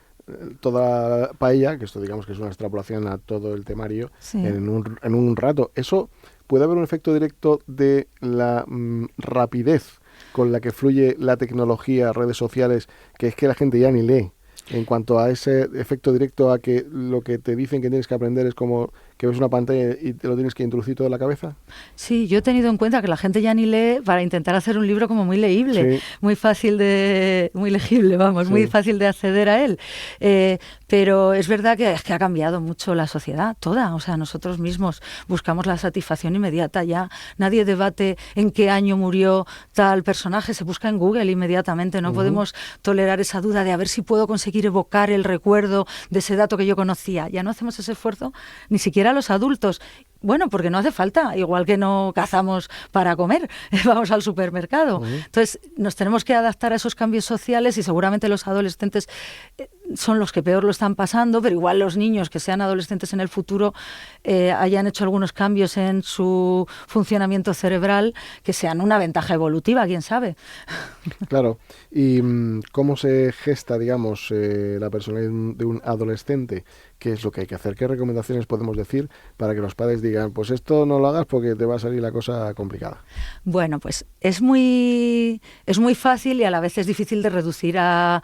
toda paella, que esto digamos que es una extrapolación a todo el temario, en un rato. Eso puede haber un efecto directo de la rapidez con la que fluye la tecnología, redes sociales, que es que la gente ya ni lee. En cuanto a ese efecto directo a que lo que te dicen que tienes que aprender es como que ves una pantalla y te lo tienes que introducir todo en la cabeza? Sí, yo he tenido en cuenta que la gente ya ni lee para intentar hacer un libro como muy leíble, muy legible, vamos, muy fácil de acceder a él. Pero es verdad que ha cambiado mucho la sociedad, toda. O sea, nosotros mismos buscamos la satisfacción inmediata ya. Nadie debate en qué año murió tal personaje, se busca en Google inmediatamente. No podemos tolerar esa duda de a ver si puedo conseguir evocar el recuerdo de ese dato que yo conocía. Ya no hacemos ese esfuerzo, ni siquiera los adultos. Bueno, porque no hace falta, igual que no cazamos para comer, vamos al supermercado. Entonces, nos tenemos que adaptar a esos cambios sociales y seguramente los adolescentes son los que peor lo están pasando, pero igual los niños que sean adolescentes en el futuro hayan hecho algunos cambios en su funcionamiento cerebral que sean una ventaja evolutiva, quién sabe. Claro. ¿Y cómo se gesta, digamos, la personalidad de un adolescente? ¿Qué es lo que hay que hacer? ¿Qué recomendaciones podemos decir para que los padres digan, pues esto no lo hagas porque te va a salir la cosa complicada? Bueno, pues es muy fácil y a la vez es difícil de reducir a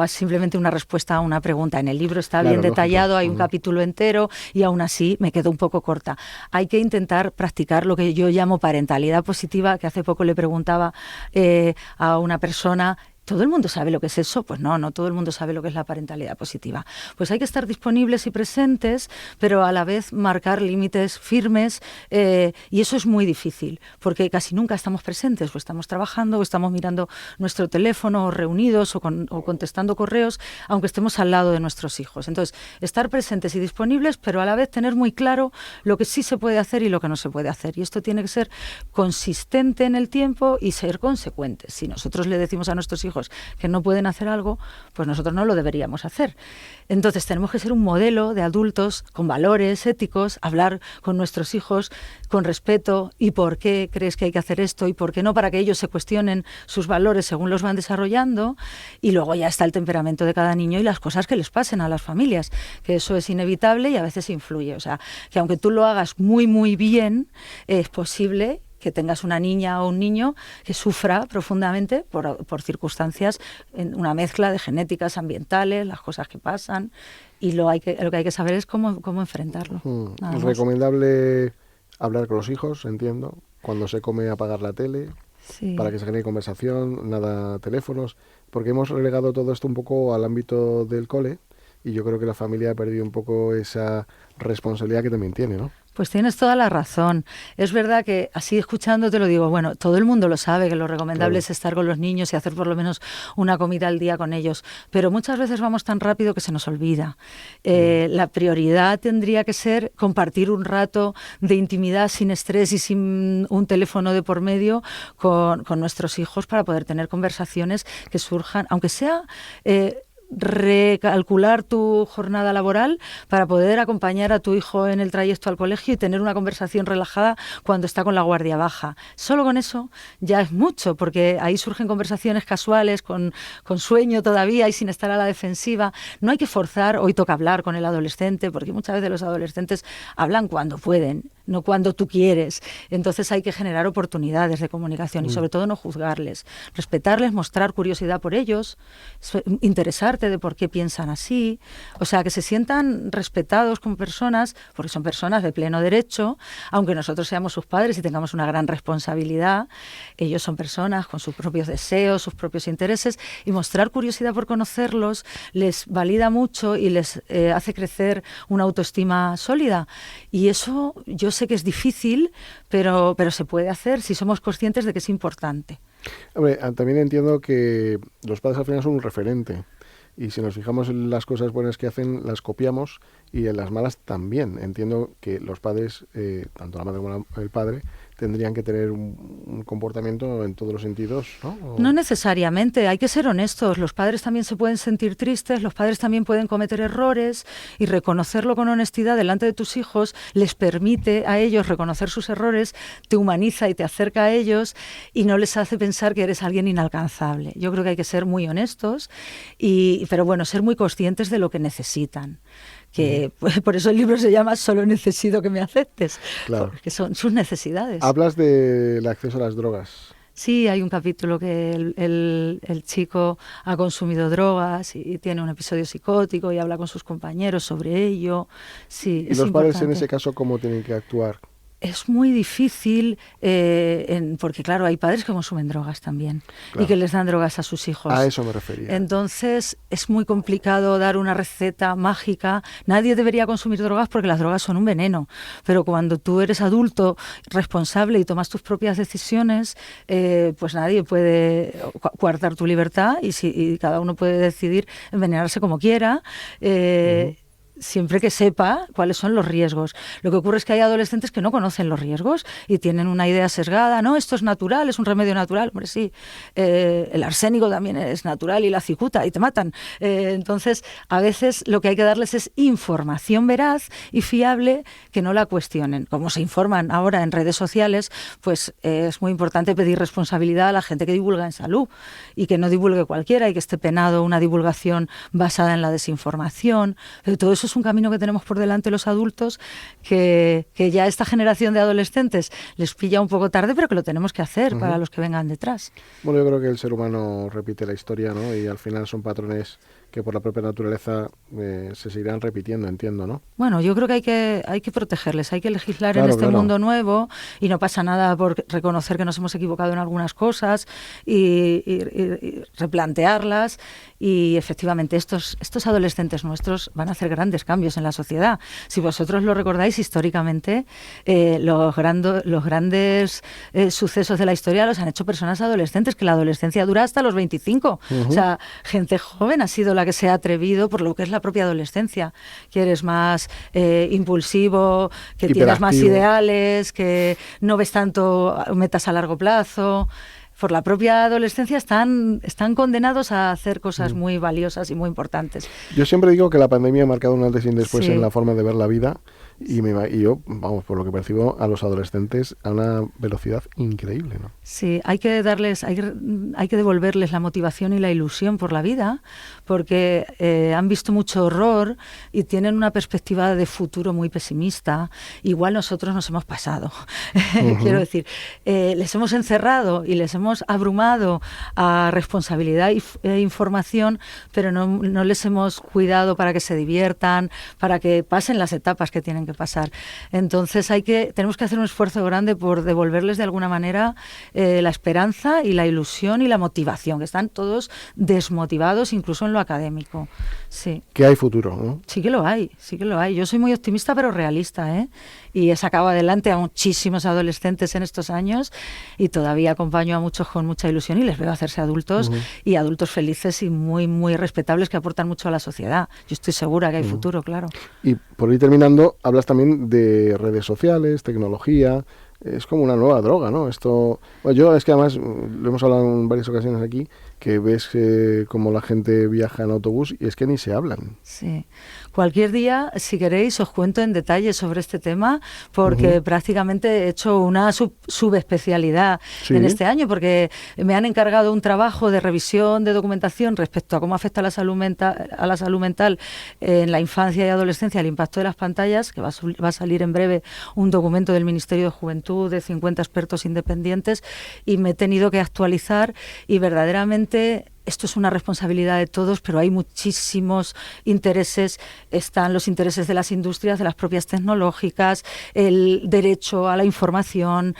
simplemente una respuesta a una pregunta. En el libro está bien detallado, hay un capítulo entero y aún así me quedo un poco corta. Hay que intentar practicar lo que yo llamo parentalidad positiva, que hace poco le preguntaba a una persona. ¿Todo el mundo sabe lo que es eso? Pues no todo el mundo sabe lo que es la parentalidad positiva. Pues hay que estar disponibles y presentes, pero a la vez marcar límites firmes, y eso es muy difícil, porque casi nunca estamos presentes, o estamos trabajando, o estamos mirando nuestro teléfono, o reunidos, o contestando correos, aunque estemos al lado de nuestros hijos. Entonces, estar presentes y disponibles, pero a la vez tener muy claro lo que sí se puede hacer y lo que no se puede hacer. Y esto tiene que ser consistente en el tiempo y ser consecuentes. Si nosotros le decimos a nuestros hijos que no pueden hacer algo, pues nosotros no lo deberíamos hacer. Entonces tenemos que ser un modelo de adultos con valores éticos, hablar con nuestros hijos con respeto y por qué crees que hay que hacer esto y por qué no, para que ellos se cuestionen sus valores según los van desarrollando. Y luego ya está el temperamento de cada niño y las cosas que les pasen a las familias, que eso es inevitable y a veces influye. O sea, que aunque tú lo hagas muy, muy bien, es posible que tengas una niña o un niño que sufra profundamente por circunstancias, una mezcla de genéticas, ambientales, las cosas que pasan, y lo que hay que saber es cómo enfrentarlo. Es recomendable hablar con los hijos, entiendo, cuando se come, apagar la tele, para que se genere conversación, nada teléfonos, porque hemos relegado todo esto un poco al ámbito del cole, y yo creo que la familia ha perdido un poco esa responsabilidad que también tiene, ¿no? Pues tienes toda la razón. Es verdad que así escuchándote lo digo, bueno, todo el mundo lo sabe que lo recomendable es estar con los niños y hacer por lo menos una comida al día con ellos, pero muchas veces vamos tan rápido que se nos olvida. La prioridad tendría que ser compartir un rato de intimidad sin estrés y sin un teléfono de por medio con nuestros hijos para poder tener conversaciones que surjan, aunque sea recalcular tu jornada laboral para poder acompañar a tu hijo en el trayecto al colegio y tener una conversación relajada cuando está con la guardia baja. Solo con eso ya es mucho, porque ahí surgen conversaciones casuales, con sueño todavía y sin estar a la defensiva. No hay que forzar, hoy toca hablar con el adolescente, porque muchas veces los adolescentes hablan cuando pueden, no cuando tú quieres. Entonces hay que generar oportunidades de comunicación y sobre todo no juzgarles, respetarles, mostrar curiosidad por ellos, interesarte de por qué piensan así, o sea, que se sientan respetados como personas, porque son personas de pleno derecho, aunque nosotros seamos sus padres y tengamos una gran responsabilidad, ellos son personas con sus propios deseos, sus propios intereses, y mostrar curiosidad por conocerlos les valida mucho y les hace crecer una autoestima sólida. Y eso yo sé que es difícil, pero se puede hacer si somos conscientes de que es importante. Hombre, también entiendo que los padres al final son un referente. Y si nos fijamos en las cosas buenas que hacen, las copiamos, y en las malas también. Entiendo que los padres, tanto la madre como el padre, tendrían que tener un comportamiento en todos los sentidos, ¿no? No necesariamente, hay que ser honestos. Los padres también se pueden sentir tristes, los padres también pueden cometer errores, y reconocerlo con honestidad delante de tus hijos les permite a ellos reconocer sus errores, te humaniza y te acerca a ellos y no les hace pensar que eres alguien inalcanzable. Yo creo que hay que ser muy honestos, pero bueno, ser muy conscientes de lo que necesitan. Que por eso el libro se llama Solo necesito que me aceptes, claro, porque son sus necesidades. Hablas del acceso a las drogas. Sí, hay un capítulo que el chico ha consumido drogas y tiene un episodio psicótico y habla con sus compañeros sobre ello. Sí, ¿Y los padres en ese caso cómo tienen que actuar? Es muy difícil porque, claro, hay padres que consumen drogas también y que les dan drogas a sus hijos. A eso me refería. Entonces, es muy complicado dar una receta mágica. Nadie debería consumir drogas porque las drogas son un veneno. Pero cuando tú eres adulto, responsable y tomas tus propias decisiones, pues nadie puede coartar tu libertad y cada uno puede decidir envenenarse como quiera. Siempre que sepa cuáles son los riesgos. Lo que ocurre es que hay adolescentes que no conocen los riesgos y tienen una idea sesgada. No, esto es natural, es un remedio natural. Hombre, sí, el arsénico también es natural y la cicuta y te matan. Entonces, a veces lo que hay que darles es información veraz y fiable que no la cuestionen. Como se informan ahora en redes sociales, pues es muy importante pedir responsabilidad a la gente que divulga en salud y que no divulgue cualquiera y que esté penado una divulgación basada en la desinformación. Pero todo eso es un camino que tenemos por delante los adultos que ya esta generación de adolescentes les pilla un poco tarde, pero que lo tenemos que hacer para los que vengan detrás. Bueno, yo creo que el ser humano repite la historia, ¿no? Y al final son patrones que por la propia naturaleza se seguirán repitiendo, entiendo, ¿no? Bueno, yo creo que hay que protegerles, hay que legislar en este mundo nuevo y no pasa nada por reconocer que nos hemos equivocado en algunas cosas y replantearlas y efectivamente estos adolescentes nuestros van a hacer grandes cambios en la sociedad. Si vosotros lo recordáis históricamente, los grandes sucesos de la historia los han hecho personas adolescentes, que la adolescencia dura hasta los 25. O sea, gente joven ha sido la que se ha atrevido por lo que es la propia adolescencia, que eres más impulsivo, que tienes más ideales, que no ves tanto metas a largo plazo. Por la propia adolescencia están condenados a hacer cosas muy valiosas y muy importantes. Yo siempre digo que la pandemia ha marcado un antes y un después en la forma de ver la vida y yo, vamos, por lo que percibo, a los adolescentes a una velocidad increíble, ¿no? Sí, hay que devolverles la motivación y la ilusión por la vida, porque han visto mucho horror y tienen una perspectiva de futuro muy pesimista. Igual nosotros nos hemos pasado. Quiero decir, les hemos encerrado y les hemos abrumado a responsabilidad e información, pero no les hemos cuidado para que se diviertan, para que pasen las etapas que tienen que pasar. Entonces tenemos que hacer un esfuerzo grande por devolverles de alguna manera la esperanza y la ilusión y la motivación, que están todos desmotivados incluso en lo académico. Sí. Que hay futuro, ¿no? Sí que lo hay. Yo soy muy optimista pero realista, ¿eh? Y he sacado adelante a muchísimos adolescentes en estos años y todavía acompaño a muchos con mucha ilusión y les veo hacerse adultos y adultos felices y muy, muy respetables que aportan mucho a la sociedad. Yo estoy segura que hay futuro, claro. Y por ir terminando, hablas también de redes sociales, tecnología. Es como una nueva droga, ¿no? Yo es que además, lo hemos hablado en varias ocasiones aquí, que ves como la gente viaja en autobús y es que ni se hablan. Sí. Cualquier día, si queréis, os cuento en detalle sobre este tema, porque prácticamente he hecho una subespecialidad en este año, porque me han encargado un trabajo de revisión de documentación respecto a cómo afecta a la salud mental en la infancia y adolescencia el impacto de las pantallas, que va a salir en breve un documento del Ministerio de Juventud de 50 expertos independientes, y me he tenido que actualizar y verdaderamente esto es una responsabilidad de todos, pero hay muchísimos intereses. Están los intereses de las industrias, de las propias tecnológicas, el derecho a la información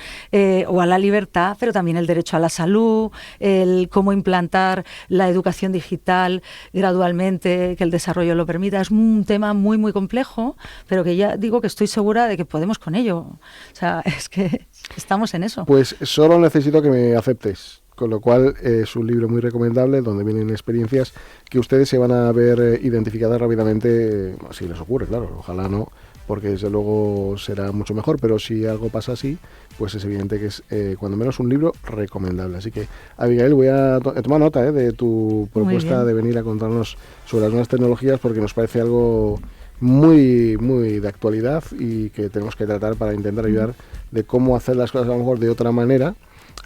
o a la libertad, pero también el derecho a la salud, el cómo implantar la educación digital gradualmente, que el desarrollo lo permita. Es un tema muy, muy complejo, pero que ya digo que estoy segura de que podemos con ello. O sea, es que estamos en eso. Pues solo necesito que me aceptes. Con lo cual es un libro muy recomendable donde vienen experiencias que ustedes se van a ver identificadas rápidamente, si les ocurre, claro, ojalá no, porque desde luego será mucho mejor, pero si algo pasa así, pues es evidente que es cuando menos un libro recomendable. Así que, Abigail, voy a tomar nota de tu propuesta de venir a contarnos sobre las nuevas tecnologías, porque nos parece algo muy, muy de actualidad y que tenemos que tratar para intentar ayudar de cómo hacer las cosas a lo mejor de otra manera,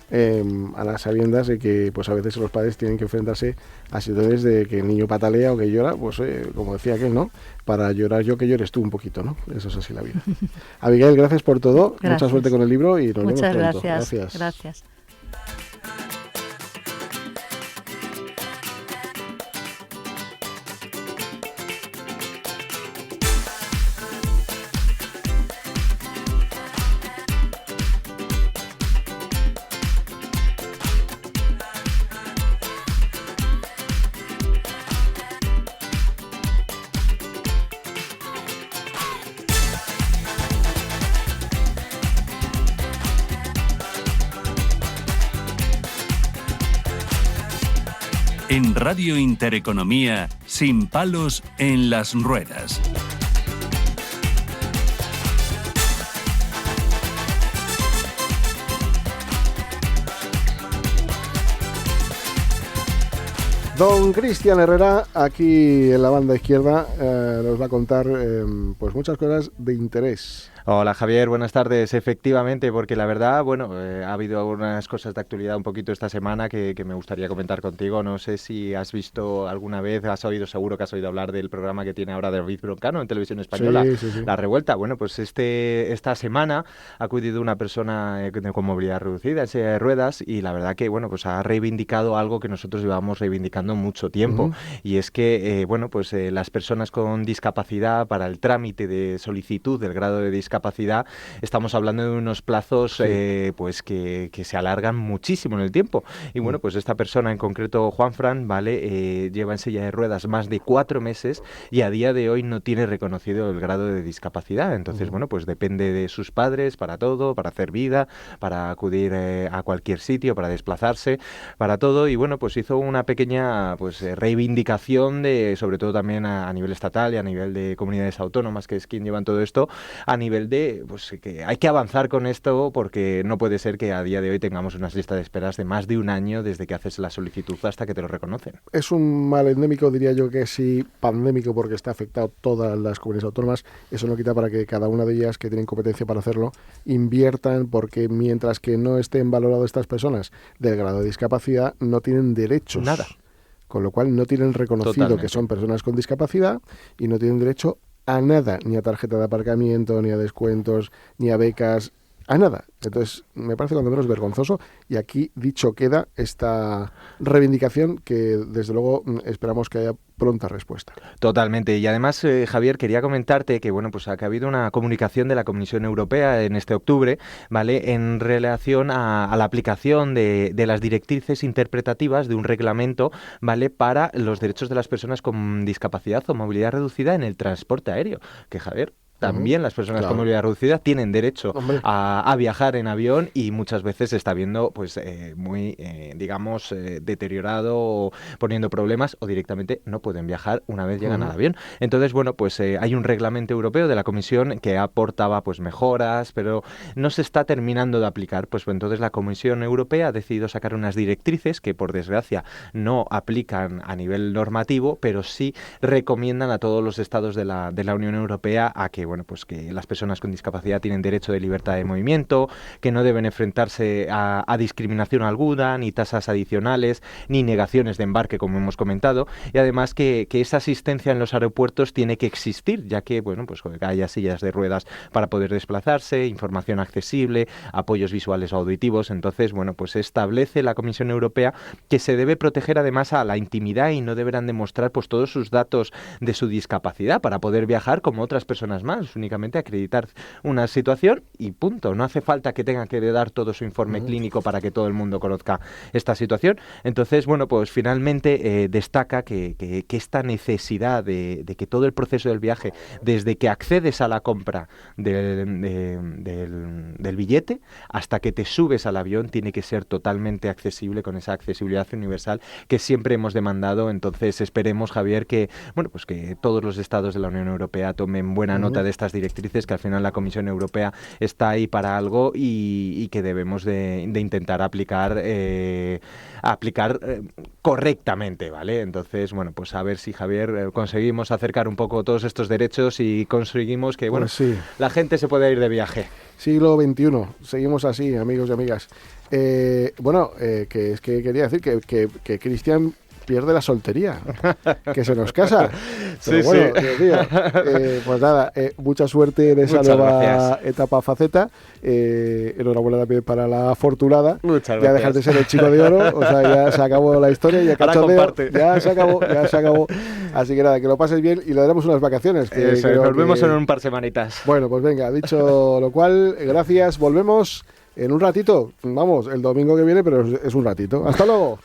a las sabiendas de que pues a veces los padres tienen que enfrentarse a situaciones de que el niño patalea o que llora, pues como decía aquel, ¿no? Para llorar yo, que llores tú un poquito, ¿no? Eso es así la vida. Abigail, gracias por todo, mucha suerte con el libro y nos vemos pronto. Gracias. En Radio Intereconomía, Sin palos en las ruedas. Don Cristian Herrera, aquí en la banda izquierda, nos va a contar pues muchas cosas de interés. Hola Javier, buenas tardes. Efectivamente, porque la verdad, bueno, ha habido algunas cosas de actualidad un poquito esta semana que me gustaría comentar contigo. No sé si has visto alguna vez, seguro que has oído hablar del programa que tiene ahora David Broncano en Televisión Española, sí. La Revuelta. Bueno, pues esta semana ha acudido una persona con movilidad reducida en silla de ruedas y la verdad que, bueno, pues ha reivindicado algo que nosotros llevamos reivindicando mucho tiempo, y es que, las personas con discapacidad, para el trámite de solicitud del grado de discapacidad, estamos hablando de unos plazos que se alargan muchísimo en el tiempo. Y bueno, pues esta persona en concreto, Juanfran, lleva en silla de ruedas más de 4 meses y a día de hoy no tiene reconocido el grado de discapacidad. Entonces, bueno, pues depende de sus padres para todo, para hacer vida, para acudir a cualquier sitio, para desplazarse, para todo. Y bueno, pues hizo una pequeña reivindicación sobre todo también a nivel estatal y a nivel de comunidades autónomas, que es quien llevan todo esto, a nivel de que hay que avanzar con esto, porque no puede ser que a día de hoy tengamos unas listas de esperas de más de un año desde que haces la solicitud hasta que te lo reconocen. Es un mal endémico, diría yo que sí, pandémico, porque está afectado todas las comunidades autónomas. Eso no quita para que cada una de ellas, que tienen competencia para hacerlo, inviertan, porque mientras que no estén valoradas estas personas del grado de discapacidad, no tienen derechos. Nada. Con lo cual no tienen reconocido que son personas con discapacidad y no tienen derecho a nada, ni a tarjeta de aparcamiento, ni a descuentos, ni a becas, a nada. Entonces, me parece cuando menos vergonzoso, y aquí dicho queda esta reivindicación que, desde luego, esperamos que haya pronta respuesta. Totalmente. Y además, Javier, quería comentarte que, bueno, pues que ha habido una comunicación de la Comisión Europea en este octubre, ¿vale?, en relación a la aplicación de las directrices interpretativas de un reglamento, ¿vale?, para los derechos de las personas con discapacidad o movilidad reducida en el transporte aéreo. Que, Javier, también las personas con movilidad reducida tienen derecho a viajar en avión, y muchas veces se está viendo muy deteriorado, o poniendo problemas, o directamente no pueden viajar una vez llegan al avión. Entonces, bueno, pues hay un reglamento europeo de la Comisión que aportaba mejoras, pero no se está terminando de aplicar. Pues entonces la Comisión Europea ha decidido sacar unas directrices que, por desgracia, no aplican a nivel normativo, pero sí recomiendan a todos los estados de la Unión Europea a que que las personas con discapacidad tienen derecho de libertad de movimiento, que no deben enfrentarse a discriminación alguna, ni tasas adicionales, ni negaciones de embarque, como hemos comentado, y además que esa asistencia en los aeropuertos tiene que existir, ya que haya sillas de ruedas para poder desplazarse, información accesible, apoyos visuales o auditivos. Entonces, establece la Comisión Europea que se debe proteger además a la intimidad y no deberán demostrar todos sus datos de su discapacidad para poder viajar como otras personas más. Únicamente acreditar una situación y punto. No hace falta que tenga que dar todo su informe clínico para que todo el mundo conozca esta situación. Entonces, finalmente destaca que esta necesidad de que todo el proceso del viaje, desde que accedes a la compra del billete hasta que te subes al avión, tiene que ser totalmente accesible, con esa accesibilidad universal que siempre hemos demandado. Entonces, esperemos, Javier, que que todos los estados de la Unión Europea tomen buena nota de estas directrices, que al final la Comisión Europea está ahí para algo y que debemos de intentar aplicar correctamente, ¿vale? Entonces, a ver si, Javier, conseguimos acercar un poes todos estos derechos y conseguimos que la gente se pueda ir de viaje. Siglo XXI, seguimos así, amigos y amigas. Que es que quería decir que Cristian pierde la soltería, que se nos casa. Pero pues nada, mucha suerte en esa nueva etapa faceta. Enhorabuena también para la afortunada. Muchas gracias. Ya dejas de ser el chico de oro, o sea, ya se acabó la historia, ya se acabó. Así que nada, que lo pases bien y le daremos unas vacaciones. Nos vemos en un par de semanitas. Bueno, pues venga, dicho lo cual, gracias, volvemos en un ratito. Vamos, el domingo que viene, pero es un ratito. ¡Hasta luego!